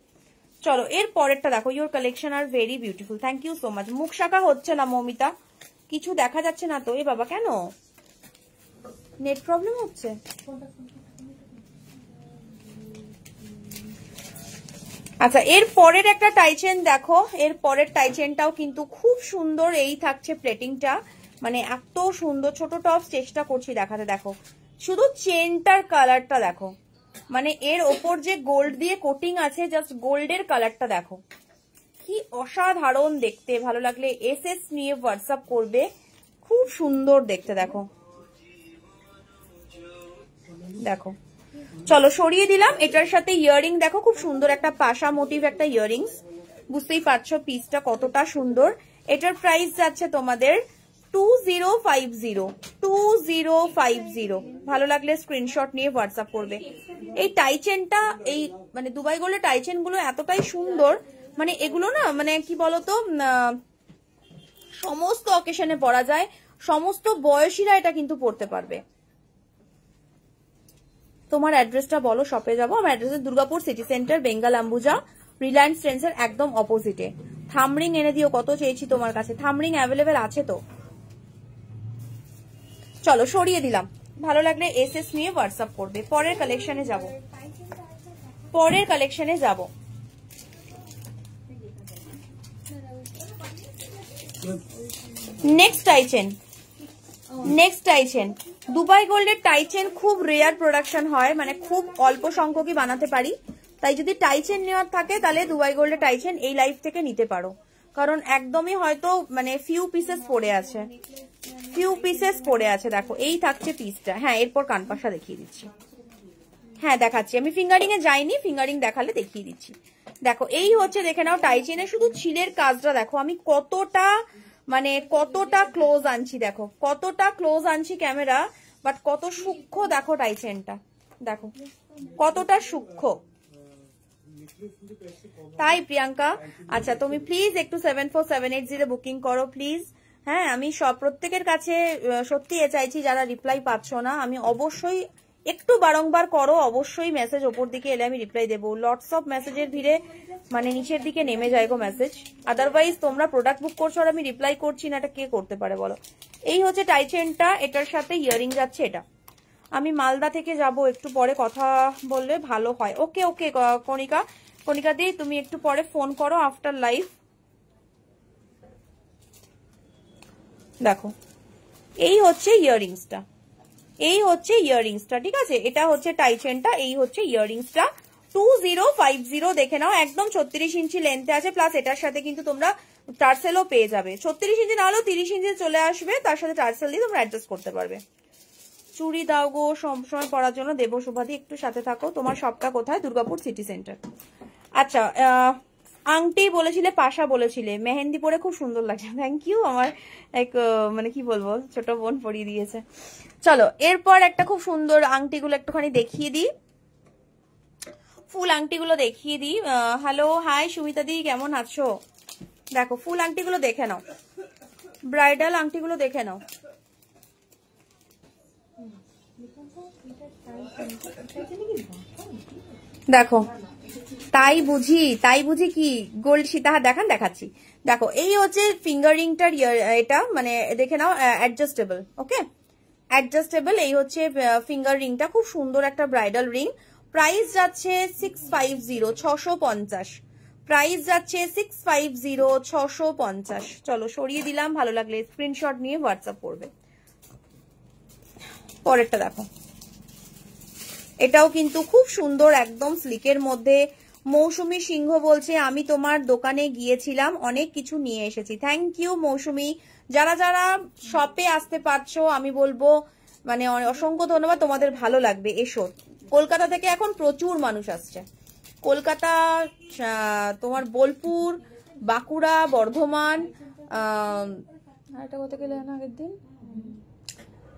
চলো এর পরেরটা দেখো, your collection are very beautiful, thank you so much. মুখ শাখা হচ্ছে না মৌমিতা, কিছু দেখা যাচ্ছে না তো। এ বাবা, কেন নেট প্রবলেম হচ্ছে? আচ্ছা, এর পরের একটা টাইচেন দেখো, এর পরের টাইচেনটাও কিন্তু খুব সুন্দর। এই থাকছে প্লেটিংটা, মানে এত সুন্দর। ছোট টপস চেষ্টা করছি দেখাতে, দেখো শুধু চেনটার কালারটা দেখো, মানে এর ওপর যে গোল্ড দিয়ে কোটিং আছে, জাস্ট গোল্ডের কালারটা দেখো, কি অসাধারণ দেখতে। ভালো লাগলে এসএস নিয়ে হোয়াটসঅ্যাপ করবে, খুব সুন্দর দেখতে। দেখো দেখো, চলো সরিয়ে দিলাম। এটার সাথে ইয়াররিং দেখো, খুব সুন্দর একটা পাশা মোটিভ একটা ইয়াররিংস, বুঝতেই পারছো পিসটা কতটা সুন্দর। এটার প্রাইস যাচ্ছে তোমাদের 2050। ভালো লাগলে স্ক্রিনশট নিয়ে হোয়াটসঅ্যাপ করবে। এই টাইচেনটা, এই মানে দুবাই গোল্ডের টাইচেন গুলো এতটাই সুন্দর, মানে এগুলো না মানে কি বলতো, সমস্ত অকেশনে পরা যায়, সমস্ত বয়সীরা এটা কিন্তু পরতে পারবে। তোমার অ্যাড্রেসটা বলো, শপে যাবো। আমার address Durgapur city centre, Bengal Ambuja, Reliance ট্রেন্ডসের একদম অপোজিটে। থামরিং এনে দিও, কত চেয়েছি তোমার কাছে। থামরিং অ্যাভেলেবেল আছে তো? চলো সরিয়ে দিলাম। ভালো লাগলে এসএস নিয়ে হোয়াটসঅ্যাপ করবে। পরের কালেকশনে যাব, পরের কালেকশনে যাব। Next টাইচেন, next টাইচেন। দুবাই গোল্ডের টাইচেন খুব রেয়ার প্রোডাকশন হয়, মানে খুব অল্প সংখ্যকই বানাতে পারি। তাই যদি টাইচেন নেওয়ার থাকে তাহলে দুবাই গোল্ডের টাইচেন এই লাইফ থেকে নিতে পারো, কারণ একদমই হয়তো মানে ফিউ পিসেস পড়ে আছে, ফিউ পিসেস পড়ে আছে। দেখো এই থাকছে পিসটা। হ্যাঁ, এরপর কানপাশা দেখিয়ে দিচ্ছি। হ্যাঁ দেখাচ্ছি, আমি ফিঙ্গারিং এ যাইনি, ফিঙ্গারিং দেখালে দেখিয়ে দিচ্ছি। দেখো এই হচ্ছে, দেখে নাও টাইচেনের শুধু ছিলের কাজটা দেখো, আমি কতটা মানে কতটা ক্লোজ আনছি, দেখো কতটা ক্লোজ আনছি ক্যামেরা, বাট কত সূক্ষ্ম দেখো টাইচেনটা, দেখো কতটা সূক্ষ্ম। তাই প্রিয়াঙ্কা, আচ্ছা তুমি প্লিজ একটু 74780 বুকিং করো প্লিজ। হ্যাঁ, আমি সব প্রত্যেকের কাছে সত্যি চাইছি, যারা রিপ্লাই পাচ্ছ না, আমি অবশ্যই একটু বারংবার করো, অবশ্যই মেসেজ ওপর দিকে এলে আমি রিপ্লাই দেবো। লটস অফ মেসেজের ভিড়ে মানে নিচের দিকে নেমে যায় গো মেসেজ, আদারওয়াইজ তোমরা প্রোডাক্ট বুক করছো আর আমি রিপ্লাই করছি না, এটা কে করতে পারে বলো। এই হচ্ছে টাইচেনটা, এটার সাথে ইয়ারিং যাচ্ছে। এটা আমি মালদা থেকে যাব, একটু পরে কথা বললে ভালো হয়। ওকে ওকে কণিকা, কণিকা দি তুমি একটু পরে ফোন করো আফটার লাইভ। দেখো এই হচ্ছে ইয়াররিংসটা, এই হচ্ছে ইয়াররিংসটা, ঠিক আছে। এটা হচ্ছে টাইচেনটা, এই হচ্ছে ইয়াররিংসটা 2050। দেখে নাও, একদম 36 ইঞ্চি লেন্থে আছে, প্লাস এটার সাথে কিন্তু তোমরা টার্সেলও পেয়ে যাবে। 36 ইঞ্চি না হলেও 30 ইঞ্চি চলে আসবে, তার সাথে টার্সেল দিয়ে তোমরা অ্যাডজাস্ট করতে পারবে। চুড়ি দাও গো সবসময় পরার জন্য, দেবো শুভাদি একটু সাথে থাকো। তোমার শপটা কোথায়? Durgapur city centre. আচ্ছা, আংটি বলেছিলে, পাশা বলেছিলে, মেহেন্দি পরে খুব সুন্দর লাগছে, থ্যাংক ইউ। আমার এক মানে কি বলবো, ছোট বোন পরিয়ে দিয়েছে। চলো এরপর একটা খুব সুন্দর আংটিগুলো একটুখানি দেখিয়ে দিই, ফুল আংটিগুলো দেখিয়ে দিই। হ্যালো, হাই সুমিতা দি, কেমন আছো? দেখো ফুল আংটিগুলো দেখে নাও, ব্রাইডাল আংটিগুলো দেখে নাও। দেখো তাই বুঝি, তাই বুঝি কি গোল্ড সীতাহার দেখান, দেখাচ্ছি। দেখো এই হচ্ছে ফিঙ্গারিংটার এটা মানে দেখে নাও, অ্যাডজাস্টেবল। ওকে, অ্যাডজাস্টেবল। এই হচ্ছে ফিঙ্গার রিংটা, খুব সুন্দর একটা ব্রাইডাল রিং। প্রাইস যাচ্ছে 650, 650। প্রাইস যাচ্ছে 650, 650। চলো সরিয়ে দিলাম, ভালো লাগলে স্ক্রিনশট নিয়ে হোয়াটসঅ্যাপ করবে। পরেরটা দেখো, এটাও কিন্তু খুব সুন্দর, একদম স্লিকের মধ্যে। মৌসুমী সিংহ বলছে আমি তোমার দোকানে গিয়েছিলাম, অনেক কিছু নিয়ে এসেছি। থ্যাংক ইউ মৌসুমী। যারা যারা শপে আসতে পারছো আমি বলবো মানে অসংখ্য ধন্যবাদ, তোমাদের ভালো লাগবে, এসো। কলকাতা থেকে এখন প্রচুর মানুষ আসছে। কলকাতা, তোমার বোলপুর, বাঁকুড়া, বর্ধমান, আরেকটা কোথায় গেলে না আগের দিন,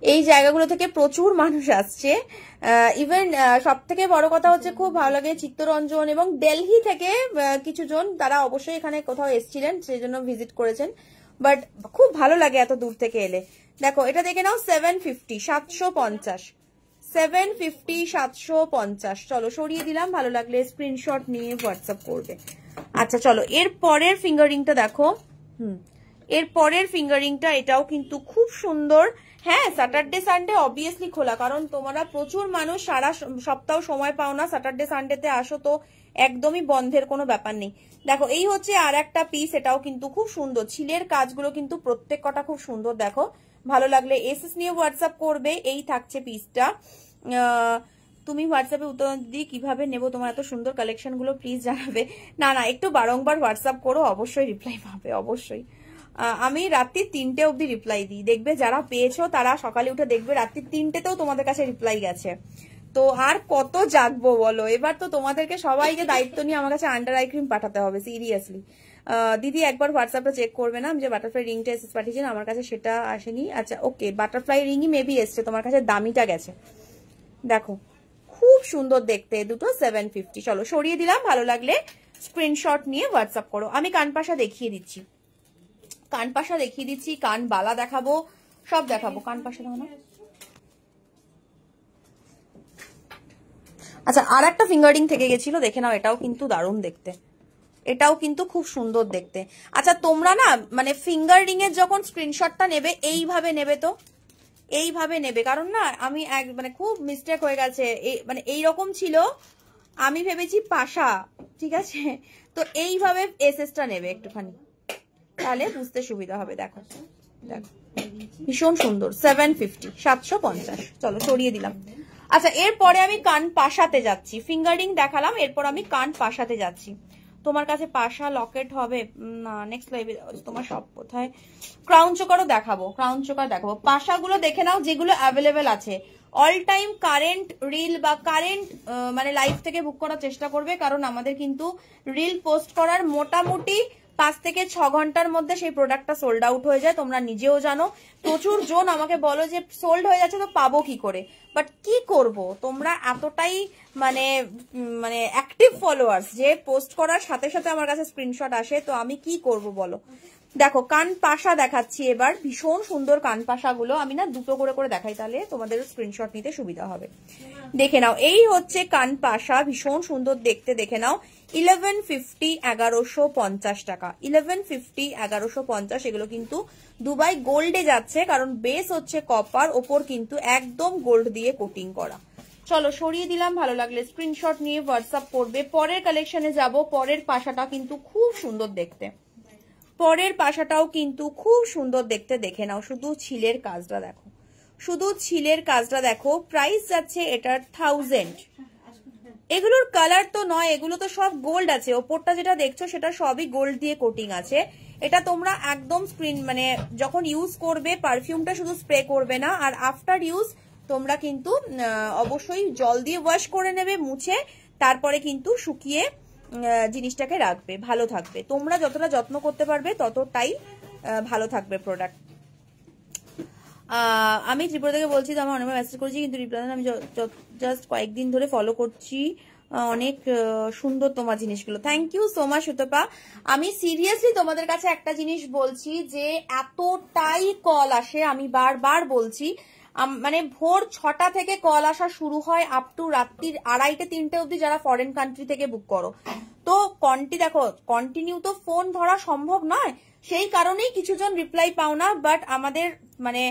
এই জায়গাগুলো থেকে প্রচুর মানুষ আসছে। ইভেন সব থেকে বড় কথা হচ্ছে খুব ভালো লাগে চিত্তরঞ্জন এবং দিল্লি থেকে কিছু জন, তারা অবশ্যই এখানে কোথাও এসেছিলেন, সেই জন্য ভিজিট করেছেন। বাট খুব ভালো লাগে এত দূর থেকে এলে। দেখো এটা দেখে নাও, 750, 750, 750, 750। চলো সরিয়ে দিলাম, ভালো লাগলে স্ক্রিনশট নিয়ে হোয়াটসঅ্যাপ করবে। আচ্ছা চলো এর পরের ফিঙ্গারিংটা দেখো। এর পরের ফিঙ্গারিংটা, এটাও কিন্তু খুব সুন্দর। হ্যাঁ, স্যাটারডে সানডে অবভিয়াসলি খোলা, কারণ তোমরা প্রচুর মানুষ সারা সপ্তাহ সময় পাও না, স্যাটারডে সানডেতে আসো, তো একদমই বন্ধের কোনো ব্যাপার নেই। দেখো এই হচ্ছে আর একটা পিস, এটাও কিন্তু খুব সুন্দর। ছিলের কাজগুলো কিন্তু প্রত্যেক কটা খুব সুন্দর। দেখো ভালো লাগলে এসএস নিয়ে হোয়াটসঅ্যাপ করবে। এই থাকছে পিসটা। তুমি হোয়াটসঅ্যাপে উত্তর দিই কিভাবে নেব তোমার এত সুন্দর কালেকশন গুলো, প্লিজ জানাবে। না না, একটু বারংবার হোয়াটসঅ্যাপ করো, অবশ্যই রিপ্লাই পাবে, অবশ্যই। আমি রাত্রি 3টে অবধি রিপ্লাই দিই, দেখবে যারা পেয়েছো তারা সকালে উঠে দেখবে রাত্রি 3টেতেও তোমাদের কাছে রিপ্লাই গেছে। তো আর কত জাগবো বলো, এবার তো তোমাদেরকে সবাইকে দায়িত্ব নিয়ে আমার কাছে আন্ডার আই ক্রিম পাঠাতে হবে, সিরিয়াসলি। দিদি একবার হোয়াটসঅ্যাপটা চেক করবে না, আমি যে বাটারফ্লাই রিংটা এসে পাঠিয়েছি, আমার কাছে সেটা আসেনি। আচ্ছা ওকে, বাটারফ্লাই রিংই মেবি এসছে, তোমার কাছে দামিটা গেছে। দেখো খুব সুন্দর দেখতে, দুটো 750। চলো সরিয়ে দিলাম, ভালো লাগলে স্ক্রিনশট নিয়ে হোয়াটসঅ্যাপ করো। আমি কানপাশা দেখিয়ে দিচ্ছি, কানপাশা দেখিয়ে দিচ্ছি, কান বালা দেখাবো, সব দেখাবো। কানপাশা দেখো না। আচ্ছা আর একটা ফিঙ্গারিং থেকে গেছিল, দেখে নাও, এটাও কিন্তু দারুণ দেখতে, এটাও কিন্তু খুব সুন্দর দেখতে। আচ্ছা তোমরা না মানে ফিঙ্গার রিং এর যখন স্ক্রিনশটটা নেবে এইভাবে নেবে, তো এইভাবে নেবে, কারণ না আমি মানে খুব মিস্টেক হয়ে গেছে, মানে এইরকম ছিল, আমি ভেবেছি পাশা, ঠিক আছে, তো এইভাবে এসএসটা নেবে একটুখানি, তাহলে বুঝতে সুবিধা হবে। দেখো দেখো ভীষণ সুন্দর, 750, 750। চলো সরিয়ে দিলাম। আচ্ছা এরপরে আমি কান পাশাতে যাচ্ছি, ফিঙ্গারিং দেখালাম, এরপর আমি কান পাশাতে যাচ্ছি। তোমার কাছে পাশা লকেট হবে না, নেক্সট লাইভে তোমার সব কোথায়। ক্রাউন চোকারও দেখাবো, ক্রাউন চোকার দেখাবো। পাশাগুলো দেখে নাও যেগুলো অ্যাভেলেবেল আছে। অল টাইম কারেন্ট রিল বা কারেন্ট মানে লাইভ থেকে বুক করার চেষ্টা করবে, কারণ আমাদের কিন্তু রিল পোস্ট করার মোটামুটি 5 থেকে 6 ঘন্টার মধ্যে সেই প্রোডাক্টটা সোল্ড আউট হয়ে যায়, তোমরা নিজেও জানো। প্রচুর জন আমাকে বলো যে সোল্ড হয়ে যাচ্ছে, তো পাবো কি করে। বাট কি করব, তোমরা এতটাই মানে মানে অ্যাক্টিভ ফলোয়ার্স যে পোস্ট করার সাথে সাথে আমার কাছে স্ক্রিনশট আসে, তো আমি কি করব বলো। দেখো কান পাশা দেখাচ্ছি এবার, ভীষণ সুন্দর কান পাশাগুলো। আমি না দুটো করে করে দেখাই, তাহলে তোমাদের স্ক্রিনশট নিতে সুবিধা হবে। দেখে নাও, এই হচ্ছে কান পাশা, ভীষণ সুন্দর দেখতে, দেখে নাও। 1150, 1150 টাকা, 1150, 1150। এগুলো কিন্তু দুবাই গোল্ডে যাচ্ছে, কারণ বেস হচ্ছে কপার, ওপর কিন্তু একদম গোল্ড দিয়ে কোটিং করা। চলো সরিয়ে দিলাম, ভালো লাগলে স্ক্রিনশট নিয়ে হোয়াটসঅ্যাপ করবে। পরের কালেকশনে যাব। পরের পাশাটা কিন্তু খুব সুন্দর দেখতে, পরের পাশাটাও কিন্তু খুব সুন্দর দেখতে, দেখে নাও। শুধু ছিলের কাজটা দেখো, শুধু ছিলের কাজটা দেখো। প্রাইস যাচ্ছে এটার 1000। এগুলোর কালার তো নয়, এগুলো তো সব গোল্ড আছে, ওপরটা যেটা দেখছো সেটা সবই গোল্ড দিয়ে কোটিং আছে। এটা তোমরা একদম মানে যখন ইউজ করবে পারফিউমটা শুধু স্প্রে করবে না, আর আফটার ইউজ তোমরা কিন্তু অবশ্যই জল দিয়ে ওয়াশ করে নেবে, মুছে, তারপরে কিন্তু শুকিয়ে জিনিসটাকে রাখবে, ভালো থাকবে। তোমরা যতটা যত্ন করতে পারবে ততটাই ভালো থাকবে প্রোডাক্ট। আমি ত্রিপুরা থেকে বলছি, তো আমার অনেক মেসেজ করেছি কিন্তু রিপ্লাই দেন। আমি জাস্ট কয়েকদিন ধরে ফলো করছি, অনেক সুন্দর তোমার জিনিসগুলো। Thank you so much Sutapa. আমি সিরিয়াসলি তোমাদের কাছে একটা জিনিস বলছি, যে এতটাই কল আসে, আমি বারবার বলছি, মানে ভোর 6টা থেকে কল আসা শুরু হয় আপ টু রাত্রির 2:30, 3টে অব্দি, যারা ফরেন কান্ট্রি থেকে বুক করো। তো দেখো কন্টিনিউ তো ফোন ধরা সম্ভব নয়, সেই কারণেই কিছুজন রিপ্লাই পাও না। বাট আমাদের মানে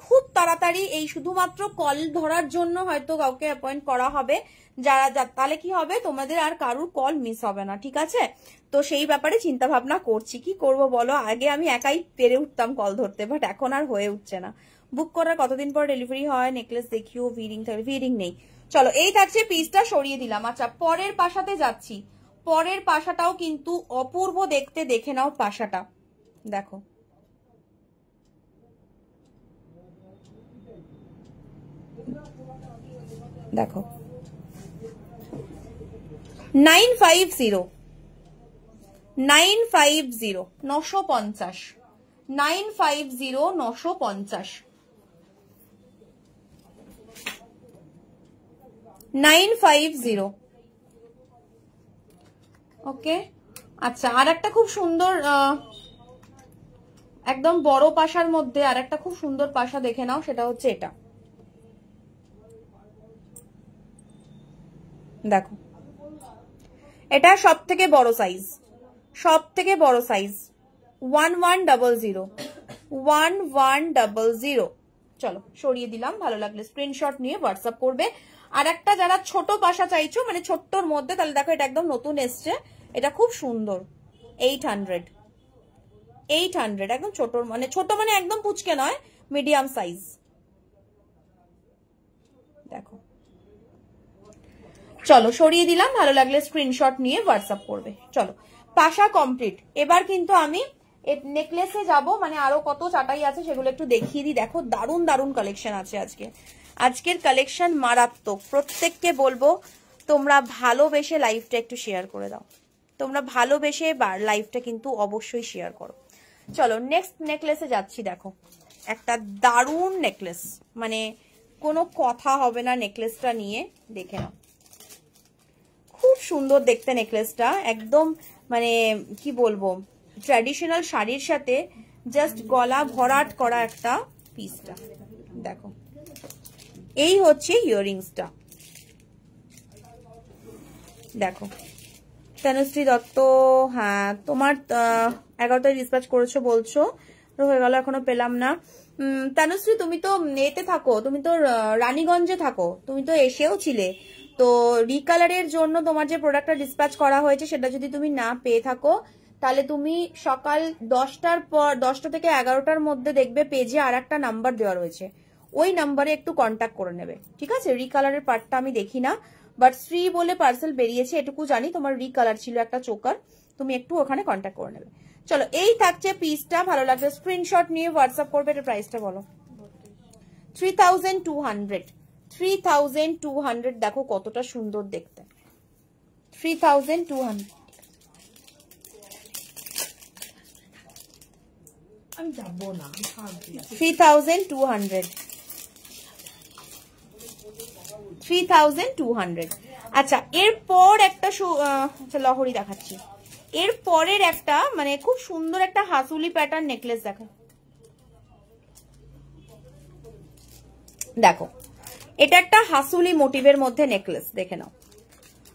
খুব তাড়াতাড়ি এই শুধুমাত্র কল ধরার জন্য হয়তো কাউকে অ্যাপয়েন্ট করা হবে, যারা তাহলে কি হবে তোমাদের আর কারুর কল মিস হবে না, ঠিক আছে? তো সেই ব্যাপারে চিন্তা ভাবনা করছি, কি করব বলো। আগে আমি একাই পেরে উঠতাম কল ধরতে, বাট এখন আর হয়ে উঠছে না। বুক করার কতদিন পর ডেলিভারি হয়? নেকলেস দেখিও, ভিডিং থাকবে, ভিডিং নেই। চলো এই থাকছে, পিসটা সরিয়ে দিলাম। আচ্ছা পরের পাশাতে যাচ্ছি। পরের পাশাটাও কিন্তু অপূর্ব দেখতে, দেখে নাও পাশাটা, দেখো দেখো 950 950 950 950 950 950। ওকে আচ্ছা, আর একটা খুব সুন্দর একদম বড় পাশার মধ্যে আর একটা খুব সুন্দর পাশা দেখে নাও, সেটা হচ্ছে এটা, দেখো এটা সব থেকে বড় সাইজ, সব থেকে বড় সাইজ 1100 1100। চলো সরিয়ে দিলাম, ভালো লাগলে স্ক্রিনশট নিয়ে হোয়াটসঅ্যাপ করবে। আর একটা যারা ছোট পাশা চাইছো, মানে ছোট্টর মধ্যে, তাহলে দেখো এটা একদম নতুন এসছে, এটা খুব সুন্দর 800 800, একদম ছোট, মানে ছোট মানে একদম পুচকে নয়, মিডিয়াম সাইজ, দেখো। চলো সরিয়ে দিলাম, ভালো লাগলে স্ক্রিনশট নিয়ে হোয়াটসঅ্যাপ করবে। চলো পাশা কমপ্লিট, এবার কিন্তু আমি নেকলেসে যাব, মানে আরো কত চাটাই আছে সেগুলো একটু দেখিয়ে দিই। দেখো দারুণ দারুণ কালেকশন আছে আজকে, আজকের কালেকশন মারাত্মক। প্রত্যেককে বলবো তোমরা ভালোবেসে লাইভটা একটু শেয়ার করে দাও, তোমরা ভালোবেসে লাইভটা কিন্তু অবশ্যই শেয়ার করো। চলো নেক্সট নেকলেসে যাচ্ছি। দেখো একটা দারুণ নেকলেস, মানে কোনো কথা হবে না নেকলেসটা নিয়ে, দেখে নাও খুব সুন্দর দেখতে নেকলেসটা, একদম মানে কি বলবো, ট্র্যাডিশনাল শাড়ির সাথে জাস্ট গলা ভরাট করা একটা পিসটা, দেখো এই হচ্ছে ইয়াররিংসটা, দেখো। তনুশ্রী দত্ত, হ্যাঁ তোমার 11টায় ডিসপ্যাচ করেছো বলছো, হয়ে গেল এখনো পেলাম না। তনুশ্রী তুমি তো এতে থাকো, তুমি তো রানীগঞ্জে থাকো, তুমি তো এসেও ছিলে, তো রিকালারের জন্য তোমার যে প্রোডাক্টটা ডিসপ্যাচ করা হয়েছে সেটা যদি তুমি না পেয়ে থাকো, তাহলে তুমি সকাল 10টার পর 10টা থেকে 11টার মধ্যে দেখবে পেজে আর একটা নাম্বার দেওয়া রয়েছে, ওই নাম্বারে একটু কন্ট্যাক্ট করে নেবে, ঠিক আছে? রিকালারের পার্টটা আমি দেখি না, বাট শ্রী বলে পার্সেল বেরিয়েছে এটুকু জানি, তোমার রিকালার ছিল একটা চোকার, তুমি একটু ওখানে কন্ট্যাক্ট করে নেবে। চলো এই থাকছে পিসটা, ভালো লাগছে স্ক্রিনশট নিয়ে হোয়াটসঅ্যাপ করবে। এটা প্রাইসটা বলো। 3200 3200, দেখো কতটা সুন্দর দেখতে, 3200। আমি যাবো না, 3200 3200। আচ্ছা এরপর একটা লহরি দেখাচ্ছি, এর পরের একটা মানে খুব সুন্দর একটা হাসুলি প্যাটার্ন নেকলেস দেখা, দেখো এটা একটা হাসুলি মোটিভের মধ্যে নেকলেস, দেখে নাও।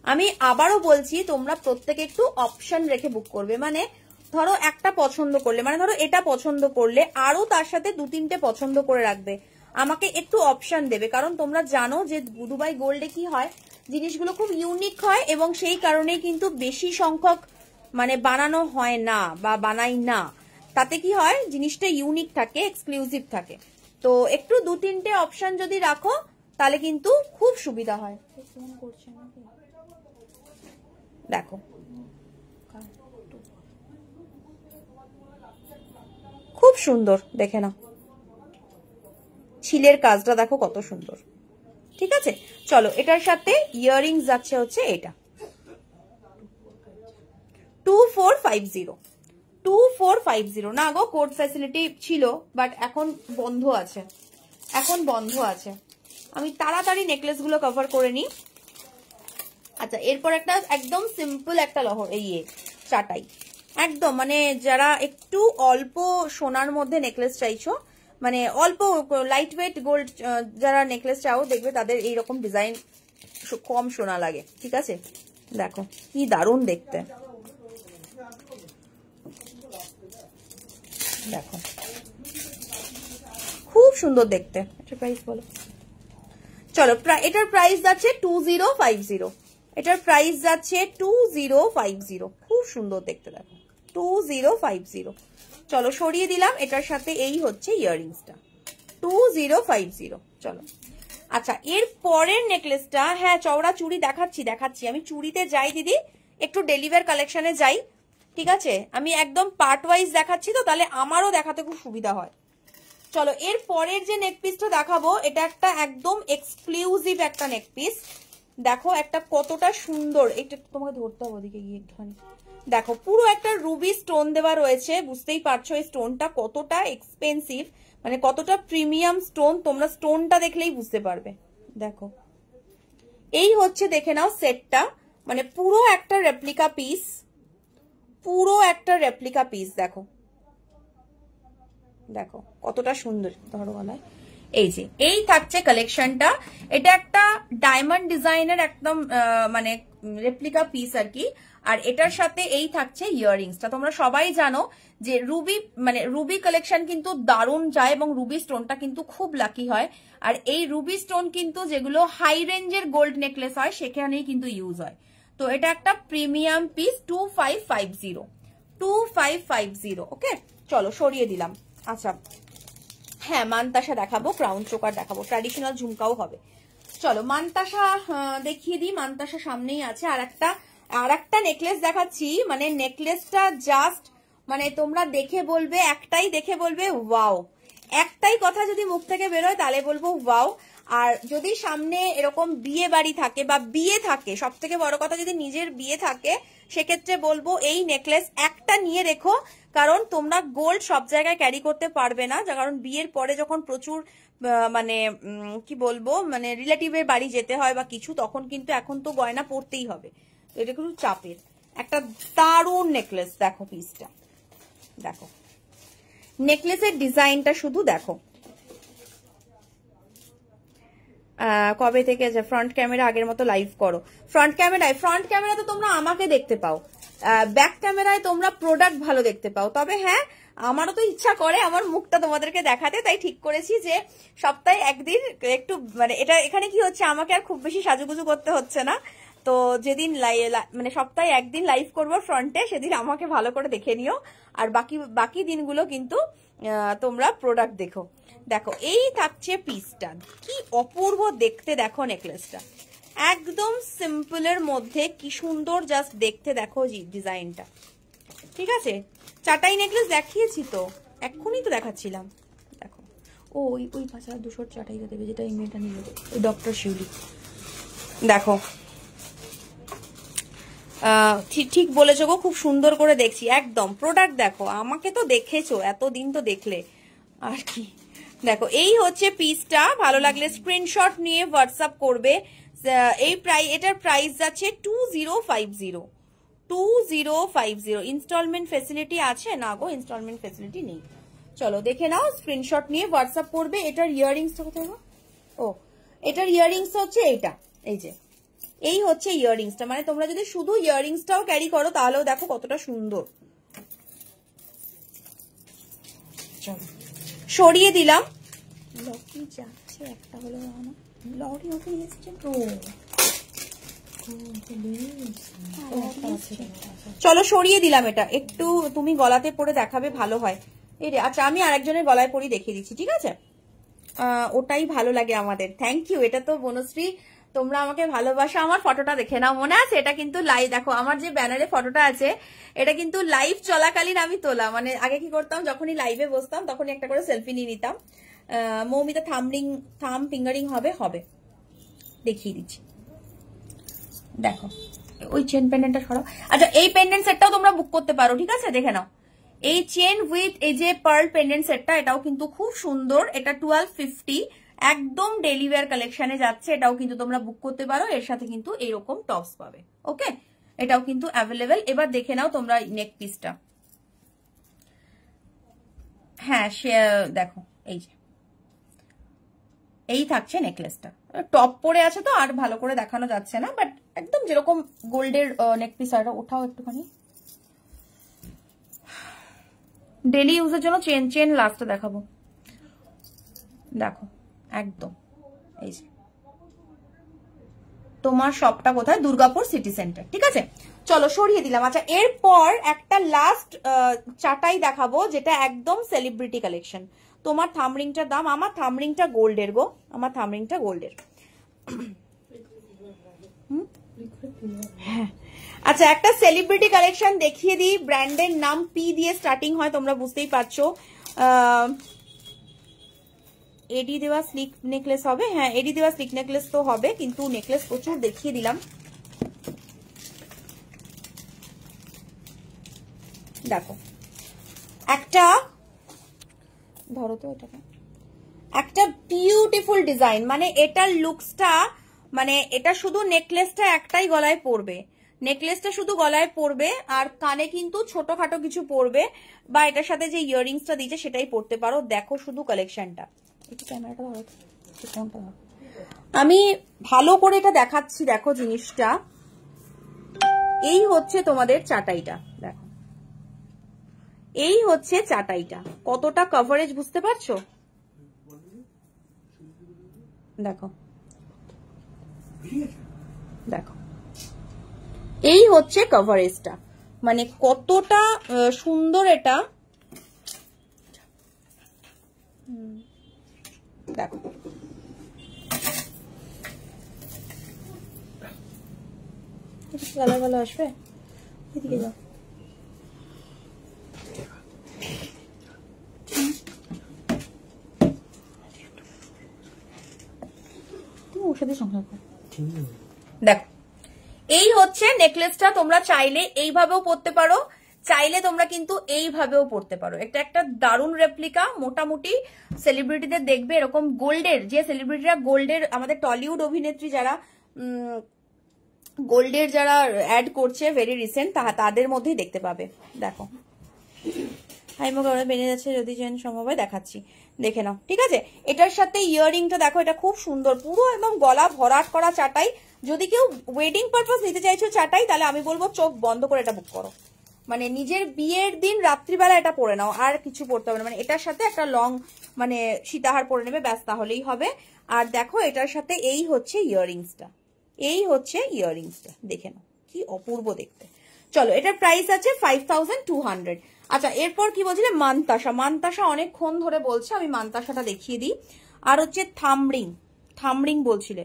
আমি আবারও বলছি তোমরা প্রত্যেকে একটু অপশন রেখে বুক করবে, মানে ধরো একটা পছন্দ করলে, মানে ধরো এটা পছন্দ করলে আরো তার সাথে 2-3টে পছন্দ করে রাখবে, আমাকে একটু অপশন দেবে, কারণ তোমরা জানো যে দুবাই গোল্ডে কি হয়, জিনিসগুলো খুব ইউনিক হয় এবং সেই কারণেই কিন্তু বেশি সংখ্যক মানে বানানো হয় না বা বানাই না, তাতে কি হয় জিনিসটা ইউনিক থাকে, এক্সক্লুসিভ থাকে। তো একটু 2-3টে অপশন যদি রাখো তাহলে কিন্তু খুব সুবিধা হয়। দেখো খুব সুন্দর, দেখে নাও ছিলের কাজটা দেখো কত সুন্দর, ঠিক আছে? চলো এটার সাথে ইয়াররিংস যাচ্ছে হচ্ছে এটা 2450 না গো, কোড ফ্যাসিলিটি ছিল বাট এখন বন্ধ আছে, এখন বন্ধ আছে। আমি তাড়াতাড়ি নেকলেস গুলো কভার করে নিই। আচ্ছা এরপর একটা একদম সিম্পল একটা চাটাই, একদম মানে যারা একটু অল্প সোনার মধ্যে নেকলেস চাইছো, মানে অল্প লাইট ওয়েট গোল্ড যারা নেকলেস চাও, দেখবে তাদের এইরকম ডিজাইন কম সোনা লাগে, ঠিক আছে? দেখো কি দারুণ দেখতে, দেখো খুব সুন্দর দেখতে। এটা প্রাইস বলো। চলো এটার প্রাইস যাচ্ছে 2050, এটার প্রাইস যাচ্ছে 2050, খুব সুন্দর দেখতে দেখো 2050। চলো সরিয়ে দিলাম, এটার সাথে এই হচ্ছে ইয়াররিংসটা 2050। চলো আচ্ছা এর পরের নেকলেসটা, হ্যাঁ চওড়া চুড়ি দেখাচ্ছি, আমি চুড়িতে যাই দিদি, একটু ডেলিভার কালেকশনে যাই, ঠিক আছে? আমি একদম পার্ট ওয়াইজ দেখাচ্ছি তো, তাহলে আমারও দেখাতে খুব সুবিধা হয়। চলো এর পরের যে নেক পিসটা দেখাবো, এটা একটা একদম এক্সক্লুসিভ একটা নেক পিস। দেখো একটা কতটা সুন্দর, এটা তোমাকে ধরতে হবে ওদিকে গিয়ে একটুখানি। দেখো পুরো একটা রুবি স্টোন দেওয়া রয়েছে, বুঝতেই পারছো এই স্টোনটা কতটা এক্সপেন্সিভ, মানে কতটা প্রিমিয়াম স্টোন, তোমরা স্টোনটা দেখলেই বুঝতে পারবে। দেখো এই হচ্ছে, দেখে নাও সেটটা, মানে পুরো একটা রেপ্লিকা পিস, পুরো একটা রেপ্লিকা পিস। দেখো দেখো কতটা সুন্দর, ধরো গলায়। এই যে এই থাকছে কালেকশনটা, এটা একটা ডায়মন্ড ডিজাইনের একদম মানে রেপ্লিকা পিস আর কি। আর এটার সাথে এই থাকছে ইয়াররিংসটা। তোমরা সবাই জানো যে রুবি মানে রুবি কালেকশন কিন্তু দারুণ যায় এবং রুবি স্টোনটা কিন্তু খুব লাকি হয়। আর এই রুবি স্টোন কিন্তু যেগুলো হাই রেঞ্জের গোল্ড নেকলেস হয় সেখানেই কিন্তু ইউজ হয়। তো এটা একটা প্রিমিয়াম পিস 2550, ওকে। চলো সরিয়ে দিলাম। আচ্ছা হ্যাঁ মানতাসা দেখাবো, ক্রাউন চোকার দেখাবো, ট্র্যাডিশনাল ঝুমকাও হবে। চলো মানতাসা দেখিয়ে দিই, মানতাসা সামনেই আছে। আর একটা নেকলেস দেখাচ্ছি, মানে নেকলেসটা জাস্ট মানে তোমরা দেখে বলবে, একটাই দেখে বলবে ওয়াও, একটাই কথা যদি মুখ থেকে বেরোয় তাহলে বলবো ওয়াও। আর যদি সামনে এরকম বিয়ে বাড়ি থাকে বা বিয়ে থাকে, সব থেকে বড় কথা যদি নিজের বিয়ে থাকে, সেক্ষেত্রে বলবো এই নেকলেস একটা নিয়ে রেখো, কারণ তোমরা গোল্ড সব জায়গায় ক্যারি করতে পারবে না, কারণ বিয়ের পরে যখন প্রচুর মানে কি বলবো মানে রিলেটিভের বাড়ি যেতে হয় বা কিছু, তখন কিন্তু এখন তো গয়না পরতেই হবে, তো এটা কিন্তু চাপের। একটা দারুণ নেকলেস, দেখো পিসটা, দেখো নেকলেসের ডিজাইনটা শুধু দেখো। কবে থেকে আছে ফ্রন্ট ক্যামেরা আগের মতো লাইভ করো? ফ্রন্ট ক্যামেরায় তো তোমরা আমাকে দেখতে পাও, ব্যাক ক্যামেরায় তোমরা প্রোডাক্ট ভালো দেখতে পাও। তবে হ্যাঁ আমারও তো ইচ্ছা করে আমার মুখটা তোমাদেরকে দেখাতে, তাই ঠিক করেছি যে সপ্তাহে একদিন একটু মানে এটা এখানে কি হচ্ছে, আমাকে আর খুব বেশি সাজুগুজু করতে হচ্ছে না। তো যেদিন মানে সপ্তাহে একদিন লাইভ করবো ফ্রন্টে, সেদিন আমাকে ভালো করে দেখে নিও, আর বাকি দিনগুলো কিন্তু তোমরা প্রোডাক্ট দেখো। দেখো এই থাকছে পিসটা, কি অপূর্ব দেখতে দেখো নেকলেসটা, একদম সিম্পলের মধ্যে কি সুন্দর জাস্ট দেখতে দেখো ডিজাইনটা, ঠিক আছে? চাটাই নেকলেস দেখিয়েছি তো, এক্ষুনি তো দেখাচ্ছিলাম। দেখো ওই পাশে 200 চাটাইটা দেবে, যেটা এই মেয়েটা নিয়ে ওই ডক্টর শিউলি। দেখো ঠিক বলেছো গো, খুব সুন্দর করে দেখছি একদম। প্রোডাক্ট দেখো, আমাকে তো দেখেছো এতদিন তো দেখলে আর কি। দেখো এই হচ্ছে পিসটা, ভালো লাগলে স্ক্রিনশট নিয়ে হোয়াটসঅ্যাপ করবে। এটার প্রাইস যাচ্ছে 2050। ইনস্টলমেন্ট ফেসিলিটি আছে না গো? ইনস্টলমেন্ট ফেসিলিটি নেই। চলো দেখে নাও, স্ক্রিনশট নিয়ে হোয়াটসঅ্যাপ করবে। এটার ইয়াররিংসটা কোথায় গো? ও এটার ইয়াররিংস হচ্ছে এইটা, এই যে এই হচ্ছে ইয়াররিংসটা, মানে তোমরা যদি শুধু ইয়াররিংসটাও ক্যারি করো তাহলেও দেখো কতটা সুন্দর। চলো সরিয়ে দিলাম। লকি যাচ্ছে একটা হলো না, লরি ওকে এসছে তো। চলো সরিয়ে দিলাম এটা, একটু তুমি গলাতে পরে দেখাবে ভালো হয়। এই রে আচ্ছা আমি আরেকজনের গলায় পরে দেখিয়ে দিচ্ছি, ঠিক আছে? ওটাই ভালো লাগে আমাদের। Thank you. এটা তো বনশ্রী তোমরা আমাকে ভালোবাসা। আমার ফটোটা দেখে নাও, মনে আছে? এটা কিন্তু লাইভ, দেখো আমার যে ব্যানারে ফটোটা আছে এটা কিন্তু লাইভ চলাকালীন আমি তোলা। মানে আগে কি করতাম, যখনই লাইভে বসতাম তখনই একটা করে সেলফি নিয়ে নিতাম। মৌমিতা থাম ফিঙ্গারিং হবে দেখিয়ে দিচ্ছি। দেখো ওই চেন পেন্ডেন্টটা সরাও। আচ্ছা এই পেন্ডেন্ট সেটটাও তোমরা বুক করতে পারো, ঠিক আছে? দেখে নাও এই চেন উইথ এই যে পার্ল পেন্ডেন্ট সেটটা, এটাও কিন্তু খুব সুন্দর। এটা 1250, একদম ডেইলি ওয়্যার কালেকশনে যাচ্ছে। এটাও কিন্তু তোমরা বুক করতে পারো, এর সাথে কিন্তু এইরকম টপস পাবে। ওকে এটাও কিন্তু অ্যাভেলেবেল। এবার দেখে নাও তোমরা নেক পিসটা। হ্যাঁ সে দেখো এই যে এই থাকছে নেকলেসটা, টপ পরে আছে তো আর ভালো করে দেখানো যাচ্ছে না, বাট একদম যেরকম গোল্ডের নেক পিস। আর ওঠাও একটুখানি, ডেলি ইউজের জন্য চেন লাস্টে দেখাবো। দেখো একদম এই যে তোমার শপটা কোথায়? Durgapur city centre. ঠিক আছে, চলো সরিয়ে দিলাম। আচ্ছা, এরপর একটা লাস্ট চাটাই দেখাবো যেটা একদম সেলিব্রিটি কালেকশন। তোমার থামরিংটার দাম, আমার থামরিংটা গোল্ডের গো, আমার থামরিংটা গোল্ডের। হ্যাঁ, আচ্ছা একটা সেলিব্রিটি কালেকশন দেখিয়ে দিই। ব্র্যান্ডের নাম পি দিয়ে স্টার্টিং হয়, তোমরা বুঝতেই পারছো। এডি দেওয়া স্লিক নেকলেস হবে, হ্যাঁ এডি দেওয়া স্লিক নেকলেস তো হবে, কিন্তু নেকলেস প্রচুর দেখিয়ে দিলাম। দেখো একটা, ধরো তো এটাকে, একটা বিউটিফুল ডিজাইন, মানে এটার লুকসটা, মানে এটা শুধু নেকলেসটা একটাই গলায় পড়বে, নেকলেসটা শুধু গলায় পড়বে, আর কানে কিন্তু ছোটখাটো কিছু পড়বে, বা এটার সাথে যে ইয়াররিংসটা দিয়েছে সেটাই পড়তে পারো। দেখো শুধু কালেকশনটা, একটু ক্যামেরাটা ধরো, ফোনটা ধরো, আমি ভালো করে এটা দেখাচ্ছি। দেখো জিনিসটা, এই হচ্ছে তোমাদের চাটাইটা, দেখো এই হচ্ছে চাটাইটা, কতটা কভারেজ বুঝতে পারছো? দেখো দেখো এই হচ্ছে কভারেজটা, মানে কতটা সুন্দর এটা। দেখো ভালো আসবে, এদিকে যাও। দেখো এই হচ্ছে নেকলেসটা, তোমরা চাইলে এইভাবেও পরতে পারো, চাইলে তোমরা কিন্তু এইভাবেও পরতে পারো। এটা একটা দারুণ রেপ্লিকা। মোটামুটি সেলিব্রিটিদের দেখবে এরকম গোল্ডের, যে সেলিব্রিটিরা গোল্ডের, আমাদের টলিউড অভিনেত্রী যারা গোল্ডের যারা অ্যাড করছে ভেরি রিসেন্ট, তাদের মধ্যেই দেখতে পাবে। দেখো হাইমোগ বেরিয়ে যাচ্ছে, যদি যেন সম্ভব হয় দেখাচ্ছি, দেখে নাও। ঠিক আছে, এটার সাথে ইয়াররিংটা দেখো, এটা খুব সুন্দর, পুরো একদম গলা ভরাট করা চাটাই। যদি কেউ ওয়েডিং পারপাস নিতে চাইছো চাটাই, তাহলে আমি বলবো চোখ বন্ধ করে এটা বুক করো, মানে নিজের বিয়ের দিন রাত্রিবেলা এটা পরে নাও, আর কিছু পরতে হবে না। মানে এটার সাথে একটা লং মানে সীতাহার পরে নেবে, ব্যাস তাহলেই হবে। আর দেখো এটার সাথে এই হচ্ছে ইয়াররিংসটা, এই হচ্ছে ইয়াররিংসটা, দেখে নাও কি অপূর্ব দেখতে। চলো, এটার প্রাইস আছে 5200। আচ্ছা, এরপর কি বলছিলে? মানতাসা। মানতাসা অনেকক্ষণ ধরে বলছে, আমি মানতাসাটা দেখিয়ে দিই। আর হচ্ছে থামরিং, থামরিং বলছিলে,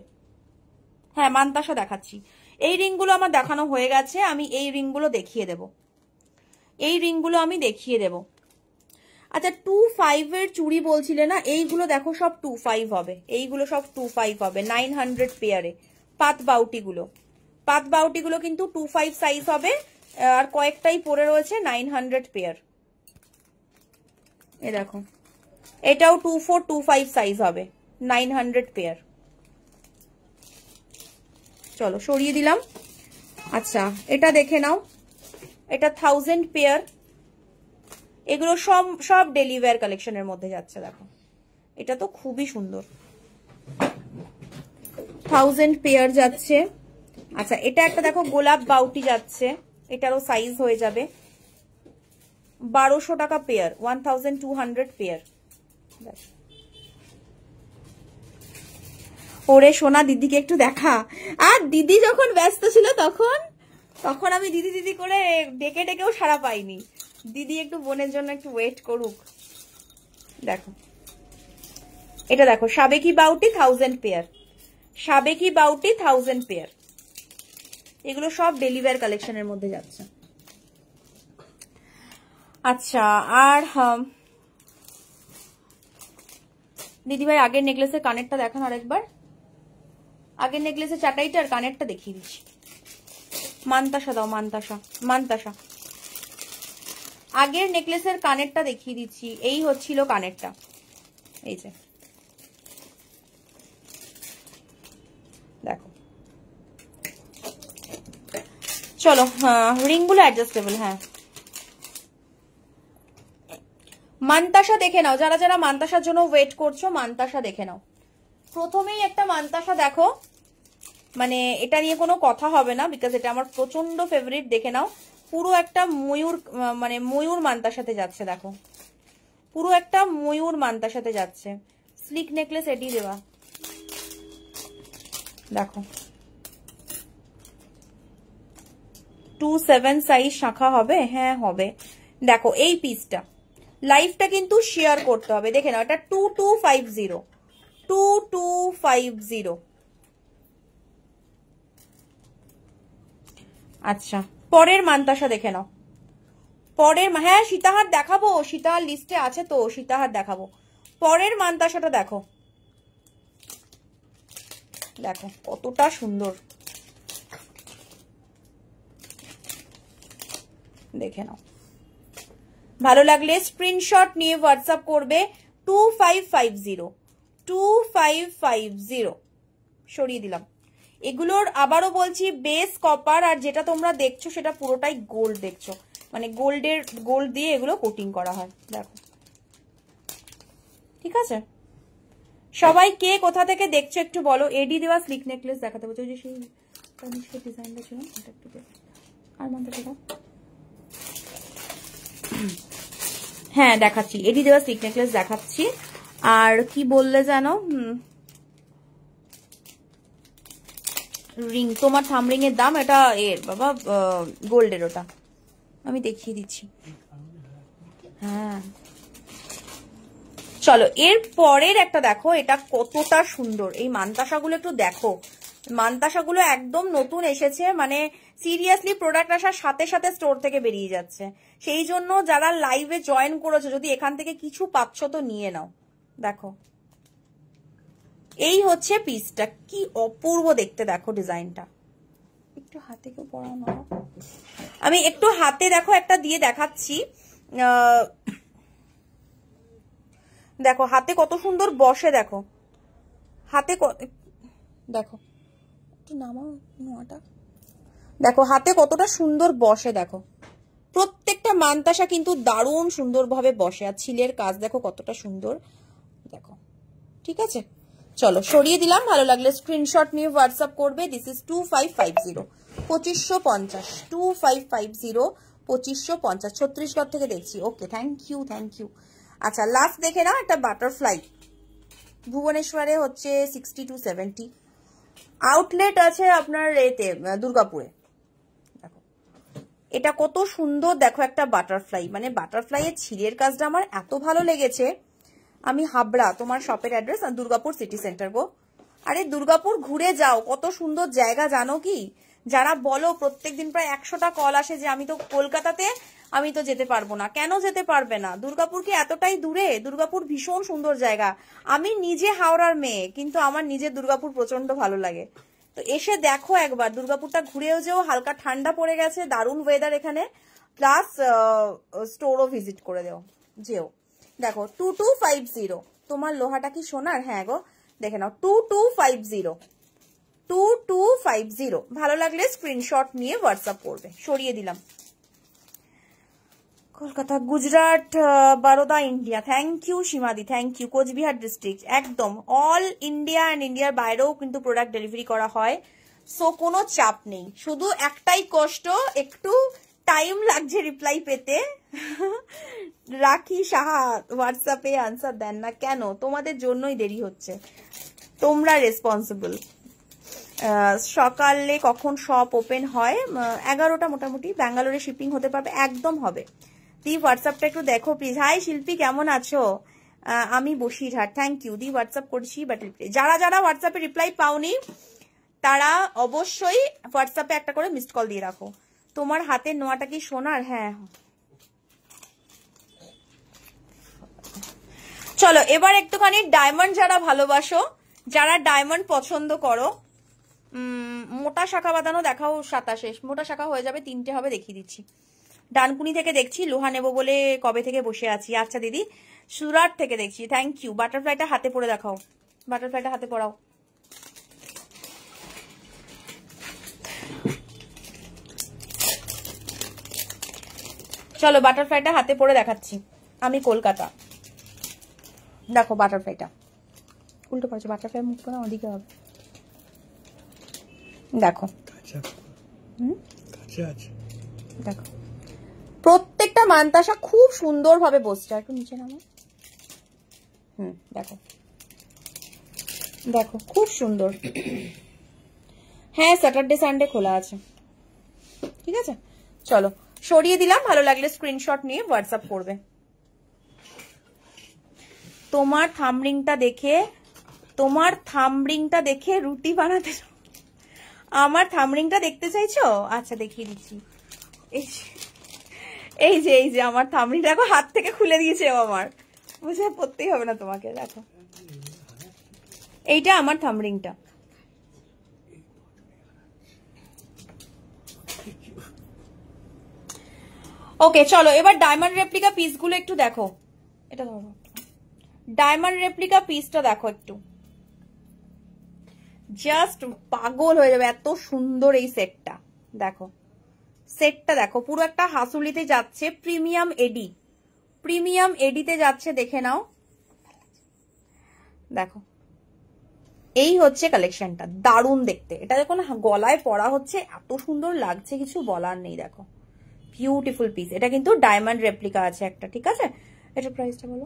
হ্যাঁ মানতাসা দেখাচ্ছি। এই রিংগুলো আমার দেখানো হয়ে গেছে, আমি এই রিংগুলো দেখিয়ে দেব, এই রিংগুলো আমি দেখিয়ে দেব। আচ্ছা 25 এর চুড়ি বলছিলে না, এইগুলো দেখো সব 25 হবে, এইগুলো সব 25 হবে 900 পেয়ারে। পাত বাউটিগুলো, পাত বাউটিগুলো কিন্তু 25 সাইজ হবে, আর কয়েকটাই পরে রয়েছে 900 পেয়ার। এ দেখো এটাও 2425 সাইজ হবে, 900 পেয়ার। চলো সরিয়ে দিলাম। আচ্ছা এটা দেখে নাও, এটা 1000 পেয়ার। এগুলো সব ডেলি ওয়্যার কালেকশনের মধ্যে যাচ্ছে। দেখো এটা তো খুবই সুন্দর, 1000 পেয়ার যাচ্ছে। আচ্ছা এটা একটা দেখো গোলাপ বাউটি যাচ্ছে, এটারও সাইজ হয়ে যাবে 1200 টাকা পেয়ার, 1200 পেয়ার। ওরে সোনা, দিদিকে একটু দেখা। আর দিদি যখন ব্যস্ত ছিল তখন আমি দিদি দিদি করে ডেকে ডেকেও সাড়া পাইনি। দিদি একটু বোনের জন্য একটু ওয়েট করুক। দেখো এটা দেখো, সাবেকি বাউটি 1000 পেয়ার, সাবেকি বাউটি 1000 পেয়ার। এগুলো সব ডেলি ওয়্যার কালেকশনের মধ্যে যাচ্ছে। আচ্ছা আর দিদিভাই আগের নেকলেসের কানেরটা দেখান আরেকবার, আগের নেকলেসের চাটাইটা আর কানেরটা দেখিয়ে দিচ্ছি। মানতাসা দাও, মানতাসা, মানতাসা। আগের নেকলেসের কানেরটা দেখিয়ে দিচ্ছি, এই হচ্ছিল কানেরটা, এই যে দেখো। চলো রিংগুলো অ্যাডজাস্টেবল। হ্যাঁ মানতাসা দেখে নাও, যারা যারা মানতাসার জন্য ওয়েট করছো মানতাসা দেখে নাও। প্রথমেই একটা মানতাসা দেখো, মানে এটা নিয়ে কোনো কথা হবে না, বিকজ এটা আমার প্রচন্ড ফেভারিট। দেখে নাও, পুরো একটা ময়ূর, মানে ময়ূর মানতার সাথে যাচ্ছে। দেখো পুরো একটা ময়ূর মানতার সাথে যাচ্ছে। স্লিক নেকলেস এটি দেওয়া, দেখো 27 সাইজ শাখা হবে, হ্যাঁ হবে। দেখো এই পিসটা, লাইভটা কিন্তু শেয়ার করতে হবে, দেখে নাও এটা 2250, 2250। আচ্ছা পরের মানতাসা দেখে নাও, পরের, হ্যাঁ সীতাহার দেখাবো, সীতাহার লিস্টে আছে তো, সীতাহার দেখাবো। পরের মানতাসাটা দেখো, দেখো কতটা সুন্দর, দেখে নাও। ভালো লাগলে স্ক্রিনশট নিয়ে হোয়াটসঅ্যাপ করবে 2550, 2550 সরিয়ে দিলাম। এগুলোর আবারও বলছি বেস কপার, আর যেটা তোমরা দেখছো সেটা পুরোটাই গোল্ড দেখছো, মানে গোল্ড দিয়ে এগুলো কোটিং করা হয়, দেখো ঠিক আছে। সবাই কে কোথা থেকে দেখছো একটু বলো। এডি দেওয়া স্লিক নেকলেস দেখাতে বলছো, যে সেই ডিজাইনটা ছিল এটা একটু আর মানতে দাও। হ্যাঁ দেখাচ্ছি, এডি দেওয়া স্লিক নেকলেস দেখাচ্ছি। আর কি বললে জানো, রিং, তোমার থাম রিং এর দাম, এটা এর বাবা গোল্ডের, ওটা আমি দেখিয়ে দিচ্ছি। হ্যাঁ চলো এর পরের একটা দেখো, এটা কতটা সুন্দর। এই মানতাসাগুলো একটু দেখো, মানতাসাগুলো একদম নতুন এসেছে, মানে সিরিয়াসলি প্রোডাক্ট আসার সাথে সাথে স্টোর থেকে বেরিয়ে যাচ্ছে। সেই জন্য যারা লাইভে জয়েন করেছো, যদি এখান থেকে কিছু পাচ্ছ তো নিয়ে নাও। দেখো এই হচ্ছে পিসটা, কি অপূর্ব দেখতে, দেখো ডিজাইনটা। একটু হাতে কেউ পরানো, আমি একটু হাতে দেখো একটা দিয়ে দেখাচ্ছি। দেখো হাতে কত সুন্দর বসে, দেখো হাতে দেখো একটু নামাও নোয়াটা, দেখো হাতে কতটা সুন্দর বসে, দেখো প্রত্যেকটা মানতাসা কিন্তু দারুণ সুন্দরভাবে বসে। আর ছিলের কাজ দেখো কতটা সুন্দর, দেখো ঠিক আছে। চলো সরিয়ে দিলাম, ভালো লাগলে স্ক্রিনশট নিয়ে হোয়াটসঅ্যাপ করবে। দিস ইজ 2550, 2550, 2550, 2550, ছত্রিশগড় থেকে দেখছি। Okay thank you, thank you. আচ্ছা লাস্ট দেখে নাও একটা বাটারফ্লাই, ভুবনেশ্বরে হচ্ছে 60 to 70, আউটলেট আছে আপনার এতে দুর্গাপুরে। দেখো এটা কত সুন্দর, দেখো একটা বাটারফ্লাই, মানে বাটারফ্লাই এর ছিলের কাজটা আমার এত ভালো লেগেছে। আমি হাবড়া, তোমার শপের অ্যাড্রেস দুর্গাপুর সিটি সেন্টার গো। আরে দুর্গাপুর ঘুরে যাও, কত সুন্দর জায়গা জানো কি। যারা বলো প্রত্যেকদিন প্রায় 100টা কল আসে যে আমি তো কলকাতাতে, আমি তো যেতে পারবো না। কেন যেতে পারবে না? দুর্গাপুর কি এতটাই দূরে? দুর্গাপুর ভীষণ সুন্দর জায়গা। আমি নিজে হাওড়ার মেয়ে, কিন্তু আমার নিজের দুর্গাপুর প্রচন্ড ভালো লাগে। তো এসে দেখো একবার, দুর্গাপুরটা ঘুরেও যেও, হালকা ঠান্ডা পড়ে গেছে, দারুণ ওয়েদার এখানে, প্লাস স্টোরও ভিজিট করে যেও। দেখো 2250, তোমার লোহাটা কি সোনার? হ্যাঁ গো, দেখে নাও 2250, 2250। ভালো লাগলে স্ক্রিনশট নিয়ে হোয়াটসঅ্যাপ করবে। সরিয়ে দিলাম। Kolkata, Gujarat, Baroda, India, thank you সীমাদি, থ্যাংক ইউ। কোচবিহার ডিস্ট্রিক্ট, একদম অল ইন্ডিয়া অ্যান্ড ইন্ডিয়ার বাইরেও কিন্তু প্রোডাক্ট ডেলিভারি করা হয়, সো কোনো চাপ নেই। শুধু একটাই কষ্ট, একটু টাইম লাগছে রিপ্লাই পেতে। রাখি সাহা হোয়াটসঅ্যাপে আনসার দেন না কেন? তোমাদের জন্যই দেরি হচ্ছে, তোমরা রেসপন্সিবল। সকালে কখন শপ ওপেন হয়? 11টা মোটামুটি। ব্যাঙ্গালোরে শিপিং হতে পারবে? একদম হবে। দি হোয়াটসঅ্যাপটা একটু দেখো প্লিজ। হাই শিল্পী, কেমন আছো? আমি বসিরহাট, থ্যাংক ইউ। দি হোয়াটসঅ্যাপ করছি, বাট যারা যারা হোয়াটসঅ্যাপে রিপ্লাই পাওনি তারা অবশ্যই হোয়াটসঅ্যাপে একটা করে মিসড কল দিয়ে রাখো। তোমার হাতের নোয়াটা কি সোনার? হ্যাঁ। চলো এবার একটুখানি ডায়মন্ড, যারা ভালোবাসো, যারা ডায়মন্ড পছন্দ করো, মোটা শাখা বাঁধানো দেখাও। 27, মোটা শাখা হয়ে যাবে, 3টে হবে, দেখিয়ে দিচ্ছি। ডানকুনি থেকে দেখছি, লোহা নেবো বলে কবে থেকে বসে আছি। আচ্ছা দিদি, সুরাট থেকে দেখছি, থ্যাংক ইউ। বাটারফ্লাইটা হাতে পরে দেখাও, বাটারফ্লাইটা হাতে পরাও। চলো বাটারফ্লাইটা হাতে পরে দেখাচ্ছি। আমি কলকাতা, দেখো বাটারফ্লাইটা উল্টো পড়ছে, বাটারফ্লাই মুখ করে ওদিকে হবে, দেখো। দেখো প্রত্যেকটা মানতাসা খুব সুন্দর ভাবে বসছে। একটু নিচে নামো, দেখো দেখো খুব সুন্দর। হ্যাঁ স্যাটারডে সানডে খোলা আছে, ঠিক আছে। চলো সরিয়ে দিলাম, ভালো লাগলে স্ক্রিনশট নিয়ে হোয়াটসঅ্যাপ করবে। তোমার থামরিংটা দেখে রুটি বানাতে, আমার থামরিংটা দেখতে চাইছো? আচ্ছা দেখিয়ে দিচ্ছি। এই যে আমার থামরিং দেখো, হাত থেকে খুলে দিয়েছে ও আমার, বুঝে পড়তেই হবে না তোমাকে। দেখো এইটা আমার থামরিংটা। ওকে চলো এবার ডায়মন্ড রেপ্লিকা পিসগুলো একটু দেখো। এটা ধরো, ডায়মন্ড রেপ্লিকা পিসটা দেখো একটু, জাস্ট পাগল হয়ে যাবে, এত সুন্দর এই সেটটা। দেখো সেটটা দেখো, পুরো একটা হাসুলিতে যাচ্ছে, প্রিমিয়াম এডিতে যাচ্ছে, দেখে নাও। দেখো এই হচ্ছে কালেকশনটা, দারুণ দেখতে। এটা দেখো না, গলায় পরা হচ্ছে, এত সুন্দর লাগছে, কিছু বলার নেই। দেখো বিউটিফুল পিস। এটা কিন্তু ডায়মন্ড রেপ্লিকা আছে একটা, ঠিক আছে। এটার প্রাইসটা বলো।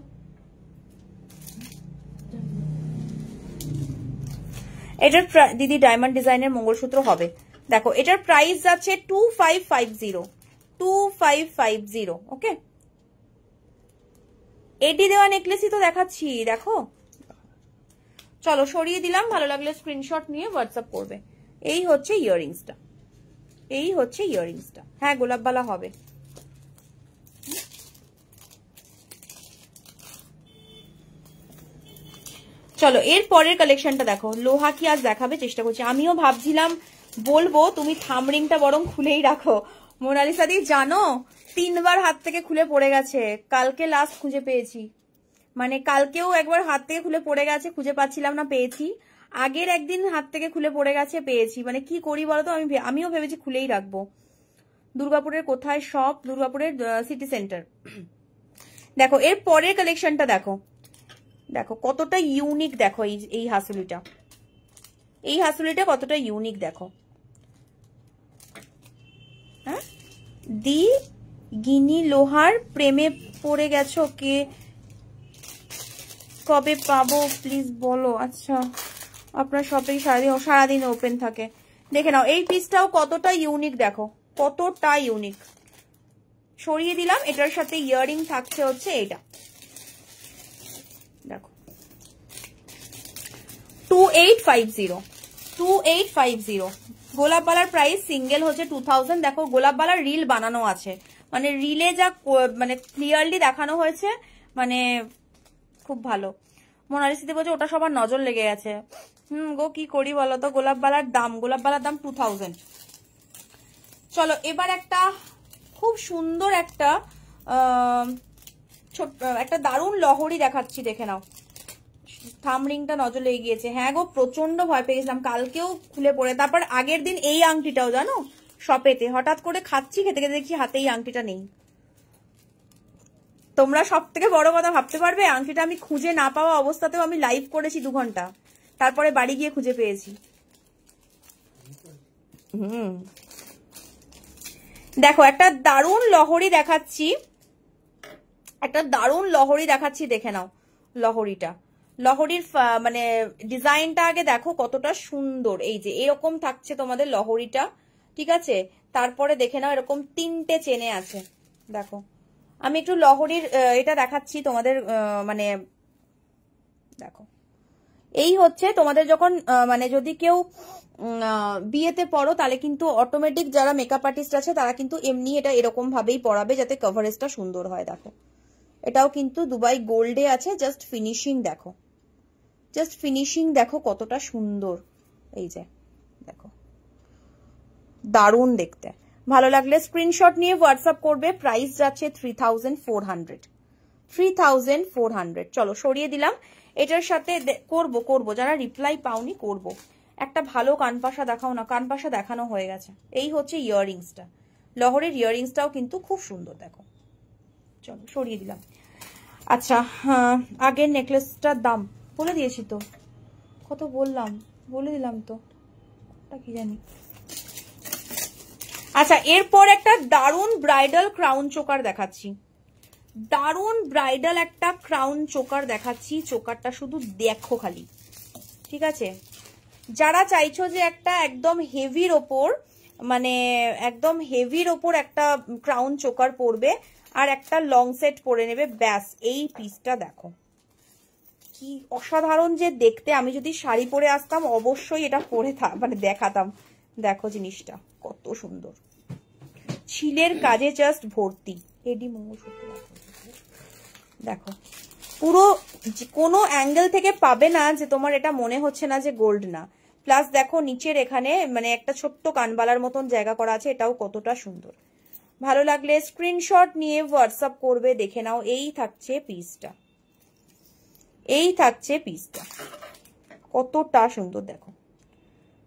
এটার দিদি ডায়মন্ড ডিজাইনের মঙ্গলসূত্র হবে। দেখো এটার প্রাইস যাচ্ছে 2550। ওকে, এডি দেওয়া নেকলেসই তো দেখাচ্ছি, দেখো। চলো সরিয়ে দিলাম, ভালো লাগলে স্ক্রিনশট নিয়ে হোয়াটসঅ্যাপ করবে। এই হচ্ছে ইয়াররিংসটা, হ্যাঁ গোলাপবালা হবে। চলো এর পরের কালেকশনটা দেখো, লোহা কি আজ দেখাবে চেষ্টা করছি। আমিও ভাবছিলাম বলবো, তুমি থামরিংটা বরং খুলেই রাখো। মোনালিসা দি জানো 3 বার হাত থেকে খুলে পড়ে গেছে, কালকে লাস্ট খুঁজে পেয়েছি। মানে কালকেও একবার হাত থেকে খুলে পড়ে গেছে, খুঁজে পাচ্ছিলাম না, পেয়েছি। আগের একদিন হাত থেকে খুলে পড়ে গেছে, পেয়েছি। মানে কি করি বলতো, আমিও ভেবেছি খুলেই রাখবো। দুর্গাপুরের কোথায় শপ? দুর্গাপুরের সিটি সেন্টার। দেখো এর পরের কালেকশনটা দেখো, দেখো কতটা ইউনিক। দেখো এই হাসুলিটা কতটা ইউনিক দেখো। হ্যাঁ, দি গিনি লোহার প্রেমে পড়ে গেছো, কে কবে পাবো প্লিজ বলো। আচ্ছা আপনার শপে সারাদিন ওপেন থাকে, দেখে নাও। এই পিসটাও কতটা ইউনিক দেখো, কতটা ইউনিক। সরিয়ে দিলাম, এটার সাথে ইয়াররিং থাকছে হচ্ছে এটা, দেখো 2850। গোলাপবালার প্রাইস সিঙ্গেল হচ্ছে 2000। দেখো গোলাপবালার রিল বানানো আছে, মানে রিলে যা মানে ক্লিয়ারলি দেখানো হয়েছে, মানে খুব ভালো। মোনালিসিতে বলছে ওটা সবার নজর লেগে গেছে। গো কি করি বলো তো। গোলাপবালার দাম 2000। চলো এবার একটা খুব সুন্দর একটা একটা দারুণ লহরি দেখাচ্ছি, দেখে নাও। থামরিংটা নজর লেগে গিয়েছে। হ্যাঁ গো প্রচন্ড ভয় পেয়ে গেছিলাম, কালকেও খুলে পড়ে। তারপর আগের দিন এই আংটিটাও জানো শপেতে, হঠাৎ করে খাচ্ছি, খেতে খেতে দেখছি হাতে এই আংটিটা নেই। তোমরা সব থেকে বড় কথা ভাবতে পারবে, আংটিটা আমি খুঁজে না পাওয়া অবস্থাতেও আমি লাইভ করেছি 2 ঘন্টা, তারপরে বাড়ি গিয়ে খুঁজে পেয়েছি। দেখো একটা দারুণ লহরি দেখাচ্ছি, দেখে নাও লহরির মানে ডিজাইনটা আগে দেখো কতটা সুন্দর। এই যে এরকম থাকছে তোমাদের লহরিটা, ঠিক আছে। তারপরে দেখে নাও এরকম 3টে চেনে আছে। দেখো আমি একটু লহরির এটা দেখাচ্ছি তোমাদের, মানে দেখো এই হচ্ছে তোমাদের যখন মানে যদি কেউ বিয়েতে পড়ো, তাহলে কিন্তু অটোমেটিক যারা মেকআপ আর্টিস্ট আছে তারা কিন্তু এমনি এটা এরকম ভাবেই পরাবে, যাতে কভারেজটা সুন্দর হয়। দেখো এটাও কিন্তু দুবাই গোল্ডে আছে। জাস্ট ফিনিশিং দেখো কতটা সুন্দর। এই যে দেখো দারুণ দেখতে। ভালো লাগলে স্ক্রিনশট নিয়ে হোয়াটসঅ্যাপ করবে। প্রাইস যাচ্ছে 3400। চলো সরিয়ে দিলাম। এটার সাথে করব যারা রিপ্লাই পাওনি করব। একটা ভালো কানপাশা দেখাও না, কানপাশা দেখানো হয়ে গেছে। এই হচ্ছে ইয়াররিংসটা, লহরের ইয়াররিংসটাও কিন্তু খুব সুন্দর দেখো। চলো সরিয়ে দিলাম। আচ্ছা আগের নেকলেসটার দাম বলে দিয়েছি তো, কত বলে দিলাম তো, কি জানি। আচ্ছা এরপর একটা দারুণ ব্রাইডাল ক্রাউন চোকার দেখাচ্ছি, একটা ক্রাউন চোকার দেখাচ্ছি। চোকারটা শুধু দেখো খালি, ঠিক আছে, যারা চাইছো যে একটা একদম হেভির ওপর, মানে একদম হেভির ওপর একটা ক্রাউন চোকার পরবে আর একটা লং সেট পরে নেবে, ব্যাস এই পিসটা দেখো কি অসাধারণ যে দেখতে। আমি যদি শাড়ি পরে আসতাম অবশ্যই এটা পরে মানে দেখাতাম। দেখো জিনিসটা কত সুন্দর, ছিলের কাজে জাস্ট ভর্তি। এডি মঙ্গলসূত্র দেখো, পুরো কোনো অ্যাঙ্গেল থেকে পাবে না যে তোমার এটা মনে হচ্ছে না যে গোল্ড না। প্লাস দেখো নিচের এখানে মানে একটা ছোট্ট কানবালার মতন জায়গা করা আছে, এটাও কতটা সুন্দর। ভালো লাগলে স্ক্রিনশট নিয়ে হোয়াটসঅ্যাপ করবে, দেখে নাও। এই থাকছে পিসটা, এই থাকছে পিসটা, কতটা সুন্দর দেখো।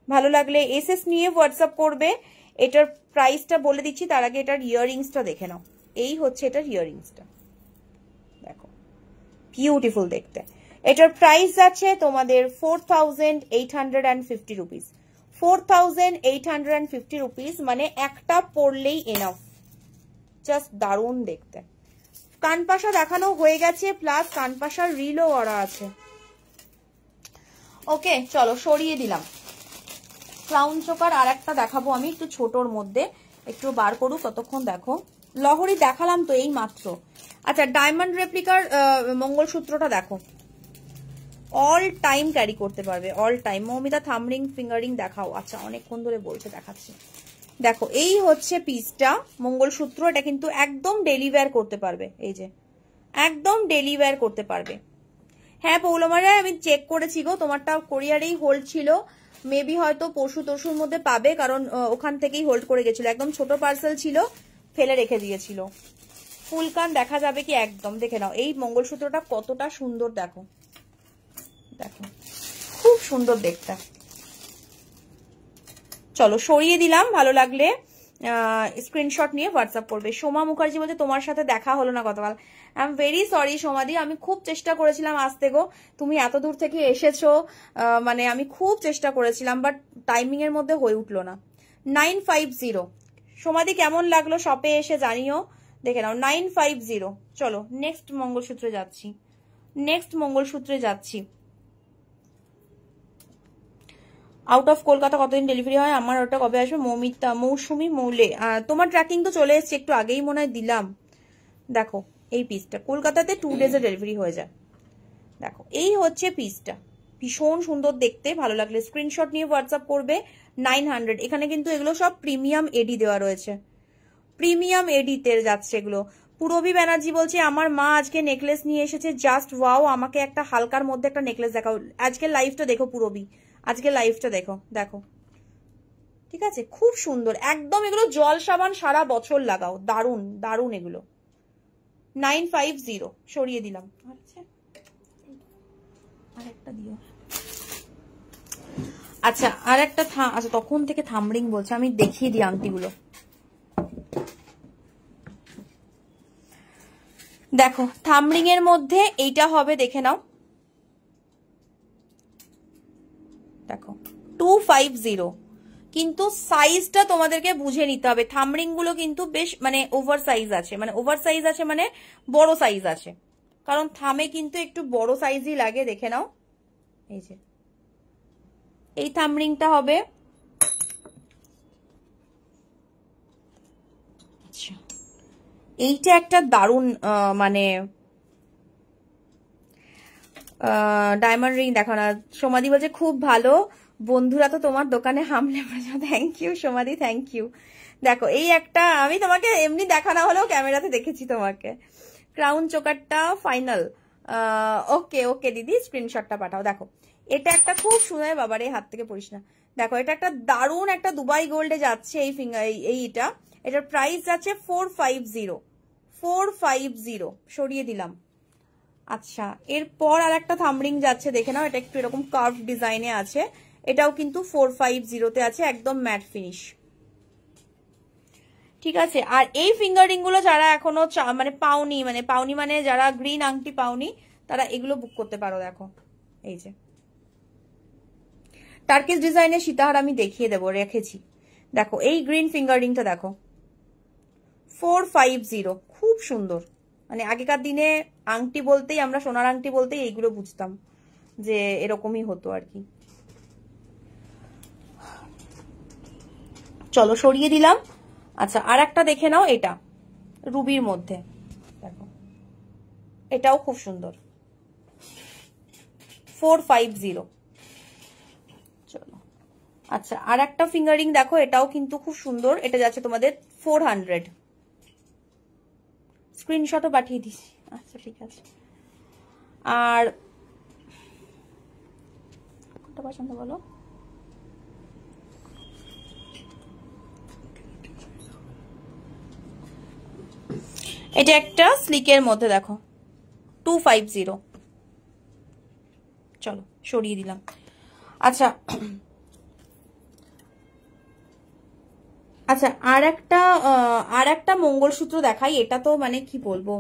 ভালো লাগলে এসএস নিয়ে হোয়াটসঅ্যাপ করবে। এটার প্রাইসটা বলে দিচ্ছি, তার আগে এটার ইয়াররিংসটা দেখে নাও। এই হচ্ছে এটার ইয়াররিংসটা, দেখো বিউটিফুল দেখতে। এটার প্রাইস আছে তোমাদের 4850 রুপিস। 4850 রুপিস, মানে একটা পরলেই এনাফ, জাস্ট দারুণ দেখতে। কানপাশা দেখানো হয়ে গেছে, প্লাস কানপাশার রিলও করা আছে। ওকে চলো সরিয়ে দিলাম। ক্রাউন চোকার আর একটা দেখাবো আমি, একটু ছোটর মধ্যে, একটু বার করুক ততক্ষণ। দেখো লহরি দেখালাম তো এই মাত্র। আচ্ছা ডায়মন্ড রেপ্লিকার মঙ্গলসূত্রটা দেখো, অল টাইম ক্যারি করতে পারবে, অল টাইম। মৌমিতা থামরিং ফিঙ্গারিং দেখাও। আচ্ছা অনেকক্ষণ ধরে বলছে, দেখাচ্ছি। দেখো এই হচ্ছে পিসটা মঙ্গলসূত্র, এটা কিন্তু একদম ডেলি ওয়্যার করতে পারবে, এই যে একদম ডেলি ওয়্যার করতে পারবে। হ্যাঁ পৌলমারে আমি চেক করেছি গো, তোমারটা কোরিয়ারেই হোল্ড ছিল, মেবি হয়তো পরশু তরশুর মধ্যে পাবে, কারণ ওখান থেকেই হোল্ড করে গেছিল। একদম ছোট পার্সেল ছিল, ফেলে রেখে দিয়েছিল। ফুলকান দেখা যাবে কি, একদম দেখে নাও। এই মঙ্গলসূত্রটা কতটা সুন্দর দেখো, দেখো খুব সুন্দর দেখতে। চলো সরিয়ে দিলাম। ভালো লাগলে স্ক্রিনশট নিয়ে হোয়াটসঅ্যাপ করবে। সোমা মুখার্জি বলতে তোমার সাথে দেখা হলো না গতকাল। আই এম ভেরি সরি সোমাদি, আমি খুব চেষ্টা করেছিলাম আসতে গো, তুমি এত দূর থেকে এসেছো, মানে আমি খুব চেষ্টা করেছিলাম, বাট টাইমিং এর মধ্যে হয়ে উঠলো না। 950 সোমাদি কেমন লাগলো শপে এসে জানিও, দেখে নাও 950। চলো নেক্সট মঙ্গলসূত্রে যাচ্ছি, নেক্সট মঙ্গলসূত্রে যাচ্ছি। আউট অফ কলকাতা কতদিন ডেলিভারি হয়? আমার ওটা কবে আসবে? মৌমিতা মৌসুমি মৌলে, তোমার ট্র্যাকিং তো চলে এসছে, একটু আগেই মনে হয় দিলাম। দেখো এই পিসটা কলকাতাতে 2 ডেজে ডেলিভারি হয়ে যায়। দেখো এই হচ্ছে পিসটা, ভীষণ সুন্দর দেখতে। ভালো লাগলে স্ক্রিনশট নিয়ে হোয়াটসঅ্যাপ করবে। 900। এখানে কিন্তু এগুলো সব প্রিমিয়াম এডি দেওয়া রয়েছে, প্রিমিয়াম এডিতে যাচ্ছে এগুলো। পুরবী ব্যানার্জি বলছে আমার মা আজকে নেকলেস নিয়ে এসেছে, জাস্ট ওয়াও, আমাকে একটা হালকার মধ্যে একটা নেকলেস দেখাও। আজকে লাইভটা দেখো পুরবী, আজকে লাইভটা দেখো, দেখো ঠিক আছে, খুব সুন্দর একদম। এগুলো জল সাবান সারা বছর লাগাও, দারুন দারুন এগুলো। 950 সরিয়ে দিলাম। আরেকটা দিও। আচ্ছা আর একটা আচ্ছা তখন থেকে থামরিং বলছে, আমি দেখিয়ে দিই আংটিগুলো। দেখো থামরিং এর মধ্যে এইটা হবে, দেখে নাও। দেখো 250, কিন্তু সাইজটা তোমাদেরকে বুঝে নিতে হবে। থামরিং গুলো কিন্তু বেশ মানে ওভার সাইজ আছে, মানে ওভার সাইজ আছে মানে বড় সাইজ আছে, কারণ থামে কিন্তু একটু বড় সাইজই লাগে। দেখে নাও এই যে এই থামরিংটা হবে। আচ্ছা এইটা একটা দারুণ মানে ডায়মন্ড রিং দেখো না। সমাধি বলছে খুব ভালো, বন্ধুরা তো তোমার দোকানে হামলে পড়েছে। থ্যাংক ইউ সমাধি, থ্যাংক ইউ। দেখো এই একটা, আমি তোমাকে এমনি দেখানো হলেও ক্যামেরাতে দেখেছি তোমাকে। Crown চোকারটা final. ওকে ওকে দিদি স্ক্রিনশটটা পাঠাও। দেখো এটা একটা খুব সুন্দর, বাবারে হাত থেকে পড়িস না। দেখো এটা একটা দারুণ একটা দুবাই গোল্ডে যাচ্ছে এই ফিঙ্গার, এইটা এটার প্রাইস যাচ্ছে 450 সরিয়ে দিলাম। আচ্ছা এরপর আর একটা থামরিং যাচ্ছে, দেখে নাও। এটা একটু এরকম কার্ভ ডিজাইনে আছে, এটাও কিন্তু 450 আছে, একদম ম্যাট ফিনিশ। ঠিক আছে, আর এই ফিঙ্গারিং গুলো যারা এখনো মানে পাওনি, মানে যারা গ্রিন আংটি পাওনি, তারা এগুলো বুক করতে পারো। দেখো এই যে টার্কিশ ডিজাইনের সীতাহার আমি দেখিয়ে দেবো, রেখেছি। দেখো এই গ্রিন ফিঙ্গারিংটা দেখো, 450, খুব সুন্দর। মানে আগেকার দিনে আংটি বলতেই, আমরা সোনার আংটি বলতেই এইগুলো বুঝতাম যে এরকমই হতো আর কি। চলো সরিয়ে দিলাম। আচ্ছা আর একটা দেখে নাও, এটা রুবির মধ্যে দেখো, এটাও খুব সুন্দর, 450। চলো আচ্ছা আর একটা ফিঙ্গারিং দেখো, এটাও কিন্তু খুব সুন্দর, এটা যাচ্ছে তোমাদের 400। স্ক্রিনশটও পাঠিয়ে দিছি। আচ্ছা ঠিক আছে। আর কোনটা পছন্দ বলো? এটা একটা স্লিকের মধ্যে দেখো, 250। চলো সরিয়ে দিলাম। আচ্ছা আচ্ছা আর একটা মঙ্গলসূত্র দেখাই। এটা তো মানে কি বলবো,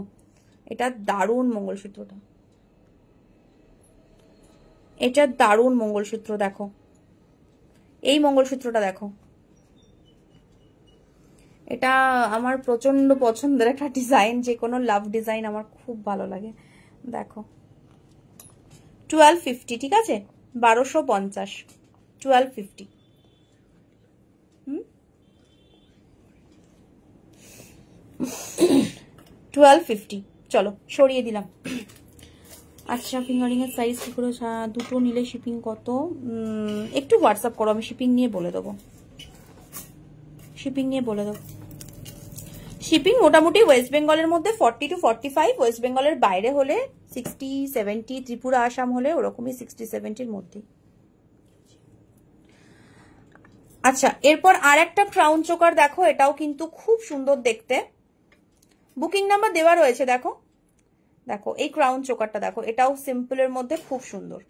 এটা দারুণ মঙ্গলসূত্রটা, এটা দারুণ মঙ্গলসূত্র। দেখো এই মঙ্গলসূত্রটা দেখো, এটা আমার প্রচন্ড পছন্দের একটা ডিজাইন, যে কোনো লাভ ডিজাইন আমার খুব ভালো লাগে। দেখো 1250, ঠিক আছে, 1250, 1250। 1250। চলো সরিয়ে দিলাম। আচ্ছা ফিঙ্গারিং এর সাইজ কি করে, দুটো নিলে শিপিং কত? একটু হোয়াটসঅ্যাপ করো, আমি শিপিং নিয়ে বলে দেবো, শিপিং নিয়ে বলে দেবো। শিপিং মোটামুটি ওয়েস্ট বেঙ্গলের মধ্যে 40 to 45, ওয়েস্ট বেঙ্গলের বাইরে হলে 60, 70, ত্রিপুরা আসাম হলে ওরকমই 60, 70-র মধ্যে। আচ্ছা এরপর আর একটা ক্রাউন চোকার দেখো, এটাও কিন্তু খুব সুন্দর দেখতে, বুকিং নাম্বার দেওয়া রয়েছে। দেখো দেখো এই ক্রাউন চোকারটা দেখো, এটাও সিম্পলের মধ্যে খুব সুন্দর,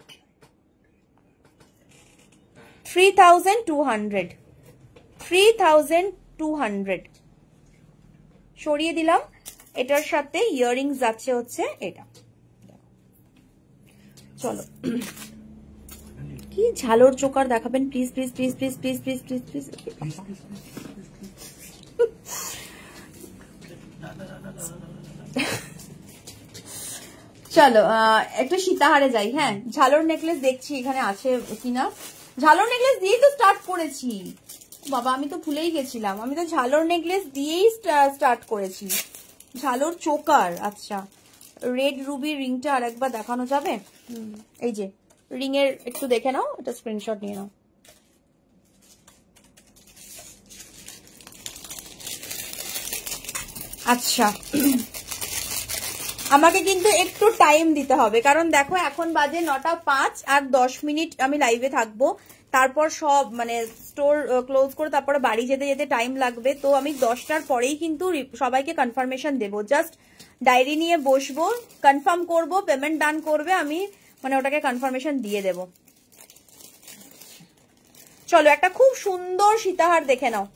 3200, 3200। সরিয়ে দিলাম। এটার সাথে ইয়াররিংস যাচ্ছে হচ্ছে এটা। চলো কি ঝালোর চোকার দেখাবেন please please please please please please please please. চলো একটা সীতাহারে যাই। হ্যাঁ ঝালোর নেকলেস দেখছি এখানে আছে কিনা। ঝালোর নেকলেস দিয়েই তো স্টার্ট করেছি বাবা, আমি তো ভুলেই গেছিলাম, আমি তো ঝালোর নেকলেস দিয়েই স্টার্ট করেছি। ঝালোর চোকার, আচ্ছা রেড রুবি রিংটা আর একবার দেখানো যাবে? এই যে রিং এর একটু দেখে নাও, এটা স্ক্রিনশট নিয়ে নাও। আচ্ছা আমাকে কিন্তু একটু টাইম দিতে হবে, কারণ দেখো এখন বাজে 9:05, আর 10 মিনিট আমি লাইভে থাকবো, তারপর সব মানে স্টোর ক্লোজ করে তারপরে বাড়ি যেতে যেতে টাইম লাগবে। তো আমি 10টার পরেই কিন্তু সবাইকে কনফার্মেশন দেবো, জাস্ট ডায়েরি নিয়ে বসবো, কনফার্ম করব, পেমেন্ট ডান করবে, আমি মানে ওটাকে কনফার্মেশন দিয়ে দেব। চলো একটা খুব সুন্দর সীতাহার দেখে নাও,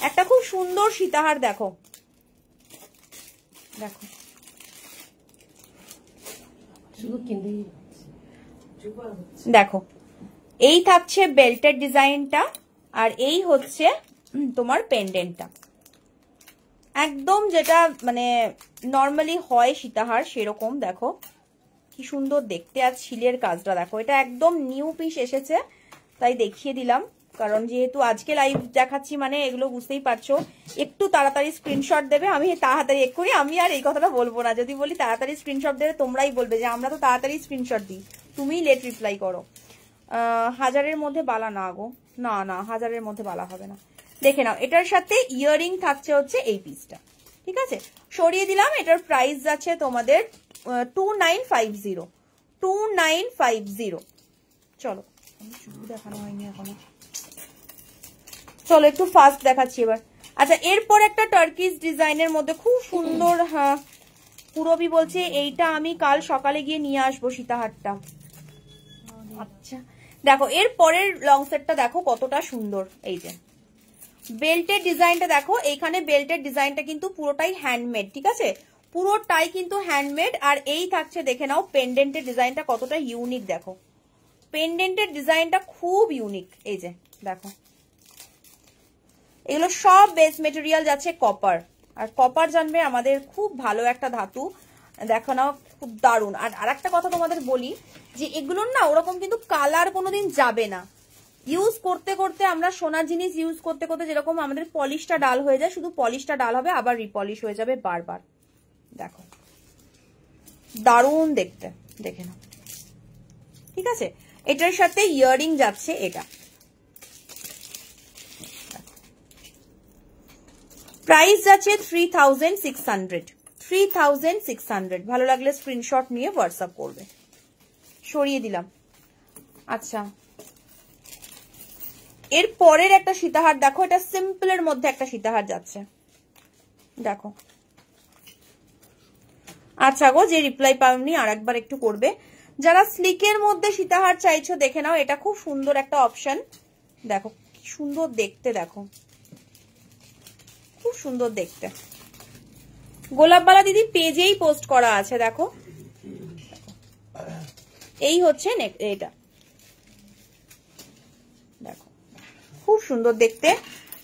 একটা খুব সুন্দর সীতাহার দেখো, দেখো দেখো এই থাকছে বেল্টের ডিজাইনটা, আর এই হচ্ছে তোমার পেন্ডেন্টটা, একদম যেটা মানে নর্মালি হয় সীতাহার সেরকম। দেখো কি সুন্দর দেখতে, আর ছিলের কাজটা দেখো, এটা একদম নিউ পিস এসেছে তাই দেখিয়ে দিলাম, কারণ যেহেতু আজকে লাইভ দেখাচ্ছি মানে এগুলো বুঝতেই পারছো। একটু তাড়াতাড়ি স্ক্রিনশট দেবে, আমি তাড়াতাড়ি এক্ষুনি আমি আর এই কথাটা বলবো না, যদি বলি তাড়াতাড়ি স্ক্রিনশট দেবে তোমরাই বলবে যে আমরা তো তাড়াতাড়ি স্ক্রিনশট দিই, তুমিই লেট রিপ্লাই করো। 1000-এর মধ্যে বালা না গো, না না 1000-এর মধ্যে বালা হবে না। দেখে নাও এটার সাথে ইয়াররিং থাকছে হচ্ছে এই পিসটা, ঠিক আছে সরিয়ে দিলাম। এটার প্রাইস যাচ্ছে তোমাদের 2950, 2950। চলো দেখানো হয়নি এখনো, চলো একটু ফাস্ট দেখাচ্ছি এবার। আচ্ছা এরপর একটা টার্কিশ ডিজাইনের মধ্যে খুব সুন্দর, হ্যাঁ পুরবি বলছে এইটা আমি কাল সকালে গিয়ে নিয়ে আসবো সীতাহারটা। আচ্ছা দেখো এর পরের লং সেটটা দেখো কতটা সুন্দর, এই যে বেল্টের ডিজাইনটা দেখো, এইখানে বেল্টের ডিজাইনটা কিন্তু পুরোটাই হ্যান্ডমেড, ঠিক আছে পুরোটাই কিন্তু হ্যান্ডমেড। আর এই থাকছে দেখে নাও পেন্ডেন্টের ডিজাইনটা কতটা ইউনিক, দেখো পেন্ডেন্টের ডিজাইনটা খুব ইউনিক। এই যে দেখো এগুলো সব বেস মেটেরিয়াল যাচ্ছে কপার, আর কপার জানবে আমাদের খুব ভালো একটা ধাতু, দেখো না খুব দারুণ। আর আরেকটা কথা তোমাদের বলি যে এগুলোর না ওরকম কিন্তু কালার কোনোদিন যাবে না, ইউজ করতে করতে আমরা সোনার জিনিস ইউজ করতে করতে যেরকম আমাদের পলিশটা ডাল হয়ে যায়, শুধু পলিশটা ডাল হবে, আবার রিপলিশ হয়ে যাবে বারবার। দেখো দারুণ দেখতে, দেখে নাও। ঠিক আছে, এটার সাথে ইয়াররিং যাচ্ছে এটা। প্রাইস যাচ্ছে 3600। 3600। ভালো লাগলে স্ক্রিনশট নিয়ে হোয়াটসঅ্যাপ করবে। সরিয়ে দিলাম। আচ্ছা, এর পরের একটা সীতাহার দেখো, এটা সিম্পলের মধ্যে একটা সীতাহার যাচ্ছে, দেখো। আচ্ছা গো, যে রিপ্লাই পাওনি আর একবার একটু করবে। যারা স্লিকের মধ্যে সীতাহার চাইছো দেখে নাও, এটা খুব সুন্দর একটা অপশন। দেখো কি সুন্দর দেখতে, দেখো খুব সুন্দর দেখতে। গোলাপবালা দিদি পেজেই পোস্ট করা আছে, দেখো। এই হচ্ছে এটা, দেখো খুব সুন্দর দেখতে।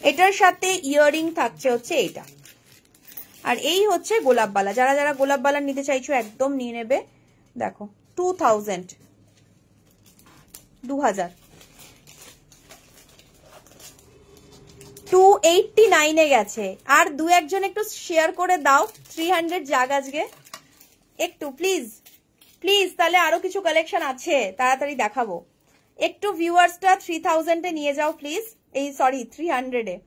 এটার সাথে ইয়াররিং থাকছে হচ্ছে এইটা, আর এই হচ্ছে গোলাপবালা। যারা যারা গোলাপবালা নিতে চাইছো একদম নিয়ে নেবে। দেখো 2000 289 এ গেছে। আর দু একজন একটু শেয়ার করে দাও, 300 জাগ আজকে একটু প্লিজ প্লিজ, তাহলে আরো কিছু কালেকশন আছে তাড়াতাড়ি দেখাবো। একটু ভিউয়ার্সটা 3000 এ নিয়ে যাও প্লিজ, এই সরি 300 এ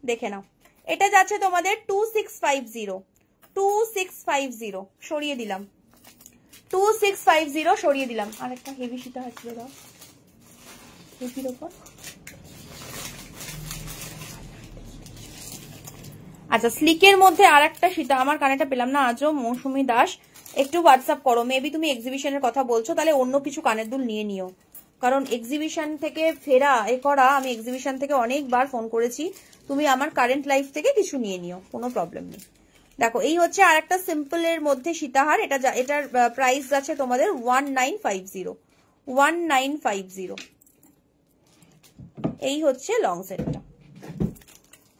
দেখে নাও। এটা যাচ্ছে তোমাদের 2650। 2650 সরিয়ে দিলাম, 2650 সরিয়ে দিলাম। আর একটা হেভি সীতা হচ্ছে, দাও হেভির ওপর। আচ্ছা, স্লিকের মধ্যে আর একটা সীতা, আমার কানেটা পেলাম না আজও। মৌসুমী দাস, একটু হোয়াটসঅ্যাপ করো। মেবি তুমি এক্সিবিশনের কথা বলছো, তাহলে অন্য কিছু কানের দুল নিয়ে নিও, কারণ এক্সিবিশন থেকে ফেরা করা, আমি এক্সিবিশন থেকে অনেকবার ফোন করেছি। তুমি আমার কারেন্ট লাইফ থেকে কিছু নিয়ে নিও, কোনো প্রবলেম নেই। দেখো এই হচ্ছে আর একটা সিম্পলের মধ্যে সীতাহার। এটার প্রাইস যাচ্ছে তোমাদের 1950। 1950। এই হচ্ছে লং সেটটা,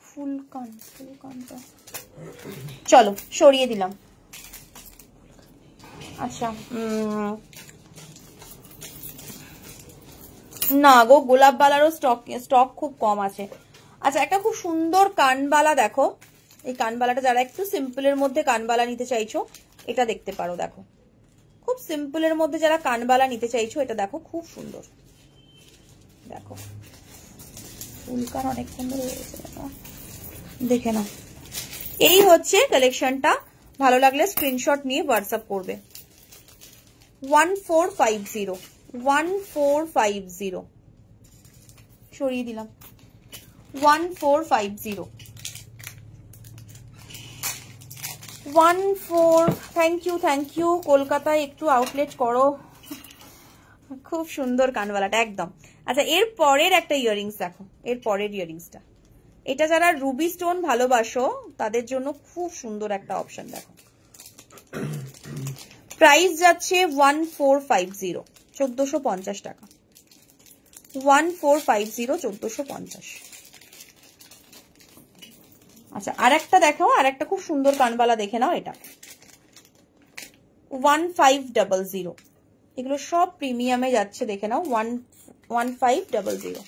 ফুল কানটা। চলো সরিয়ে দিলাম। আচ্ছা, না গো, গোলাপবালারও স্টক খুব কম আছে। আচ্ছা, একটা খুব সুন্দর কানবালা দেখো। এই কানবালাটা যারা একটু সিম্পলের মধ্যে কানবালা নিতে চাইছো, এটা দেখতে পারো। দেখো খুব সিম্পলের মধ্যে যারা কানবালা নিতে চাইছো, এটা দেখো খুব সুন্দর। দেখো ফুলকান অনেক সুন্দর হয়েছে, দেখে নাও। এই হচ্ছে কালেকশনটা। ভালো লাগলে স্ক্রিনশট নিয়ে হোয়াটসঅ্যাপ করবে। 1450। 1450 সরিয়ে দিলাম। 1450। 14। Thank you. কলকাতায় একটু আউটলেট করো। খুব সুন্দর কানবালাটা একদম। আচ্ছা, এর পরের একটা ইয়াররিংস দেখো, এর পরের ইয়াররিংসটা। এটা যারা রুবি স্টোন ভালোবাসো তাদের জন্য খুব সুন্দর একটা অপশন। দেখো প্রাইস যাচ্ছে 1450, 1450 টাকা। 1450, 1450। আচ্ছা, আর একটা দেখো, আর একটা খুব সুন্দর কানবালা দেখে নাও। এটা 1500। এগুলো সব প্রিমিয়ামে যাচ্ছে, দেখে নাও। 1500।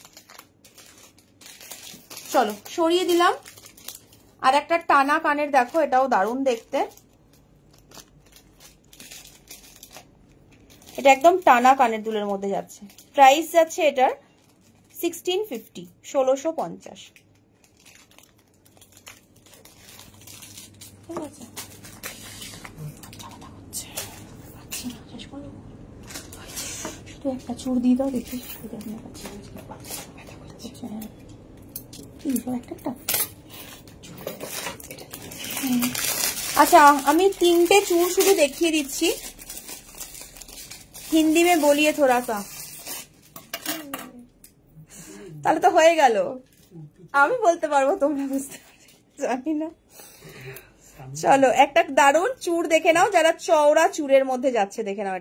চলো সরিয়ে দিলাম। আর একটা টানা কানের দেখো, এটাও দারুণ দেখতে। এটা একদম টানা কানের দুলের মধ্যে যাচ্ছে। প্রাইস যাচ্ছে এটার 1650, 1650। ঠিক আছে, শুধু একটা চুর দিয়ে দাও দেখি। আচ্ছা, আমি 3টে চুর শুধু দেখিয়ে দিচ্ছি। হিন্দি মে বলিয়ে থোড়া সা, তাহলে তো হয়ে গেল। আমি বলতে পারবো, তোমরা বুঝতে পারবে জানি না। চলো একটা দারুণ চুর দেখে নাও, যারা চওড়া চুরের মধ্যে যাচ্ছে দেখে নাও।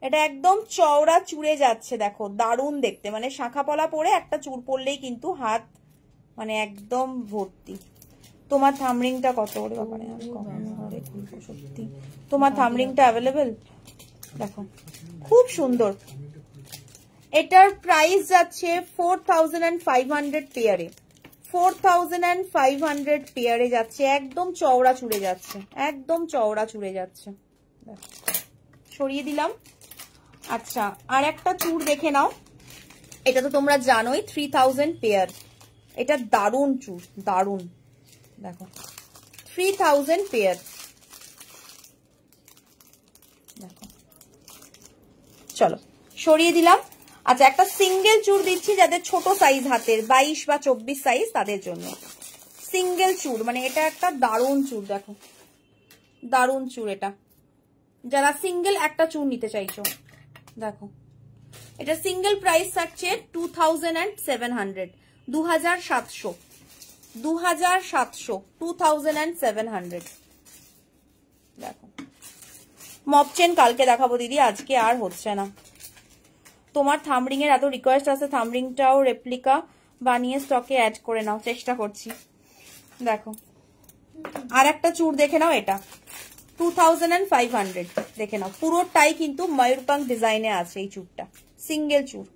এটা একদম চওড়া চুড়ে যাচ্ছে, দেখো দারুণ দেখতে। মানে শাখা পলা পরে একটা চুর পরলেই কিন্তু হাত মানে একদম ভর্তি। তোমার থামরিংটা কত করে ব্যাপারে সত্যি, তোমার থামরিংটা অ্যাভেলেবেল। দেখো খুব সুন্দর। এটার প্রাইস যাচ্ছে 4500 পেয়ারে, 4500 পেয়ারে যাচ্ছে, একদম চওড়া চুড়ে যাচ্ছে, একদম চওড়া চুড়ে যাচ্ছে। সরিয়ে দিলাম। আচ্ছা, আর একটা চুড় দেখে নাও, এটা তো তোমরা জানোই 3000 পেয়ার, এটা দারুণ চুড়, দারুণ। দেখো 3000 পেয়ার, দেখো। চলো সরিয়ে দিলাম। আচ্ছা, একটা সিঙ্গেল চুড় দিচ্ছি যাদের ছোট সাইজ হাতের 22 বা 24 সাইজ তাদের জন্য সিঙ্গেল চুড়, মানে এটা একটা দারুণ চুড়, দেখো দারুণ চুড়, এটা যারা সিঙ্গেল একটা চুড় নিতে চাইছো। দেখো এটা সিঙ্গেল প্রাইস থাকছে 2700, 2700, 2700। দেখো মপ চেন কালকে দেখাবো দিদি, আজকে আর হচ্ছে না। তোমার থামরিং এর এত রিকোয়েস্ট আছে, থামরিংটাও রেপ্লিকা বানিয়ে স্টকে অ্যাড করে নাও, চেষ্টা করছি। দেখো আর একটা চুড় দেখে নাও, এটা 2500 দেখে নাও, পুরোটাই কিন্তু ময়ূরপাঙ্খ ডিজাইনে আছে এই চুড়টা, সিঙ্গেল চুড়।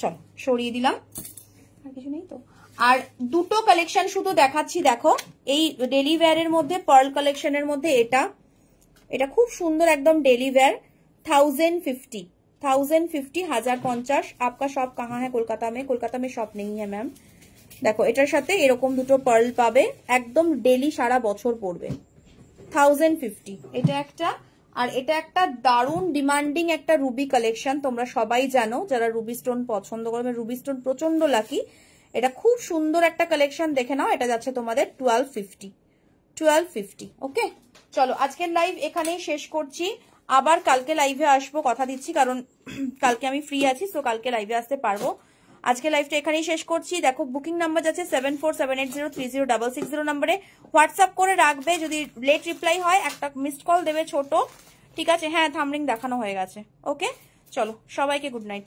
চলো সরিয়ে দিলাম, আর কিছু নেই তো। আর দুটো কালেকশন শুধু দেখাচ্ছি, দেখো এই ডেলি ওয়্যারের মধ্যে পার্ল কালেকশনের মধ্যে এটা, এটা খুব সুন্দর একদম ডেলি ওয়্যার, 1050, 1050 आपका शॉप कहाँ है? कोलकाता में। कोलकाता में शॉप नहीं है मैम। দেখো এটার সাথে এরকম দুটো পার্ল পাবে, একদম ডেলি সারা বছর পরবে, 1050 এটা একটা। আর এটা একটা দারুণ ডিমান্ডিং একটা রুবি কালেকশন, তোমরা সবাই জানো যারা রুবি স্টোন পছন্দ করবে, রুবি স্টোন প্রচন্ড লাকি। এটা খুব সুন্দর একটা কালেকশন, দেখে নাও। এটা যাচ্ছে তোমাদের 1250। ওকে, চলো আজকের লাইভ এখানেই শেষ করছি, আবার কালকে লাইভে আসবো, কথা দিচ্ছি, কারণ কালকে আমি ফ্রি আছি, তো কালকে লাইভে আসতে পারবো। আজকে লাইভটা এখানেই শেষ করছি। দেখো বুকিং নাম্বার যাচ্ছে 7478030660 নাম্বারে হোয়াটসঅ্যাপ করে রাখবে, যদি লেট রিপ্লাই হয় একটা মিসড কল দেবে ছোট, ঠিক আছে? হ্যাঁ থামরিং দেখানো হয়ে গেছে। ওকে, চলো সবাইকে গুড নাইট।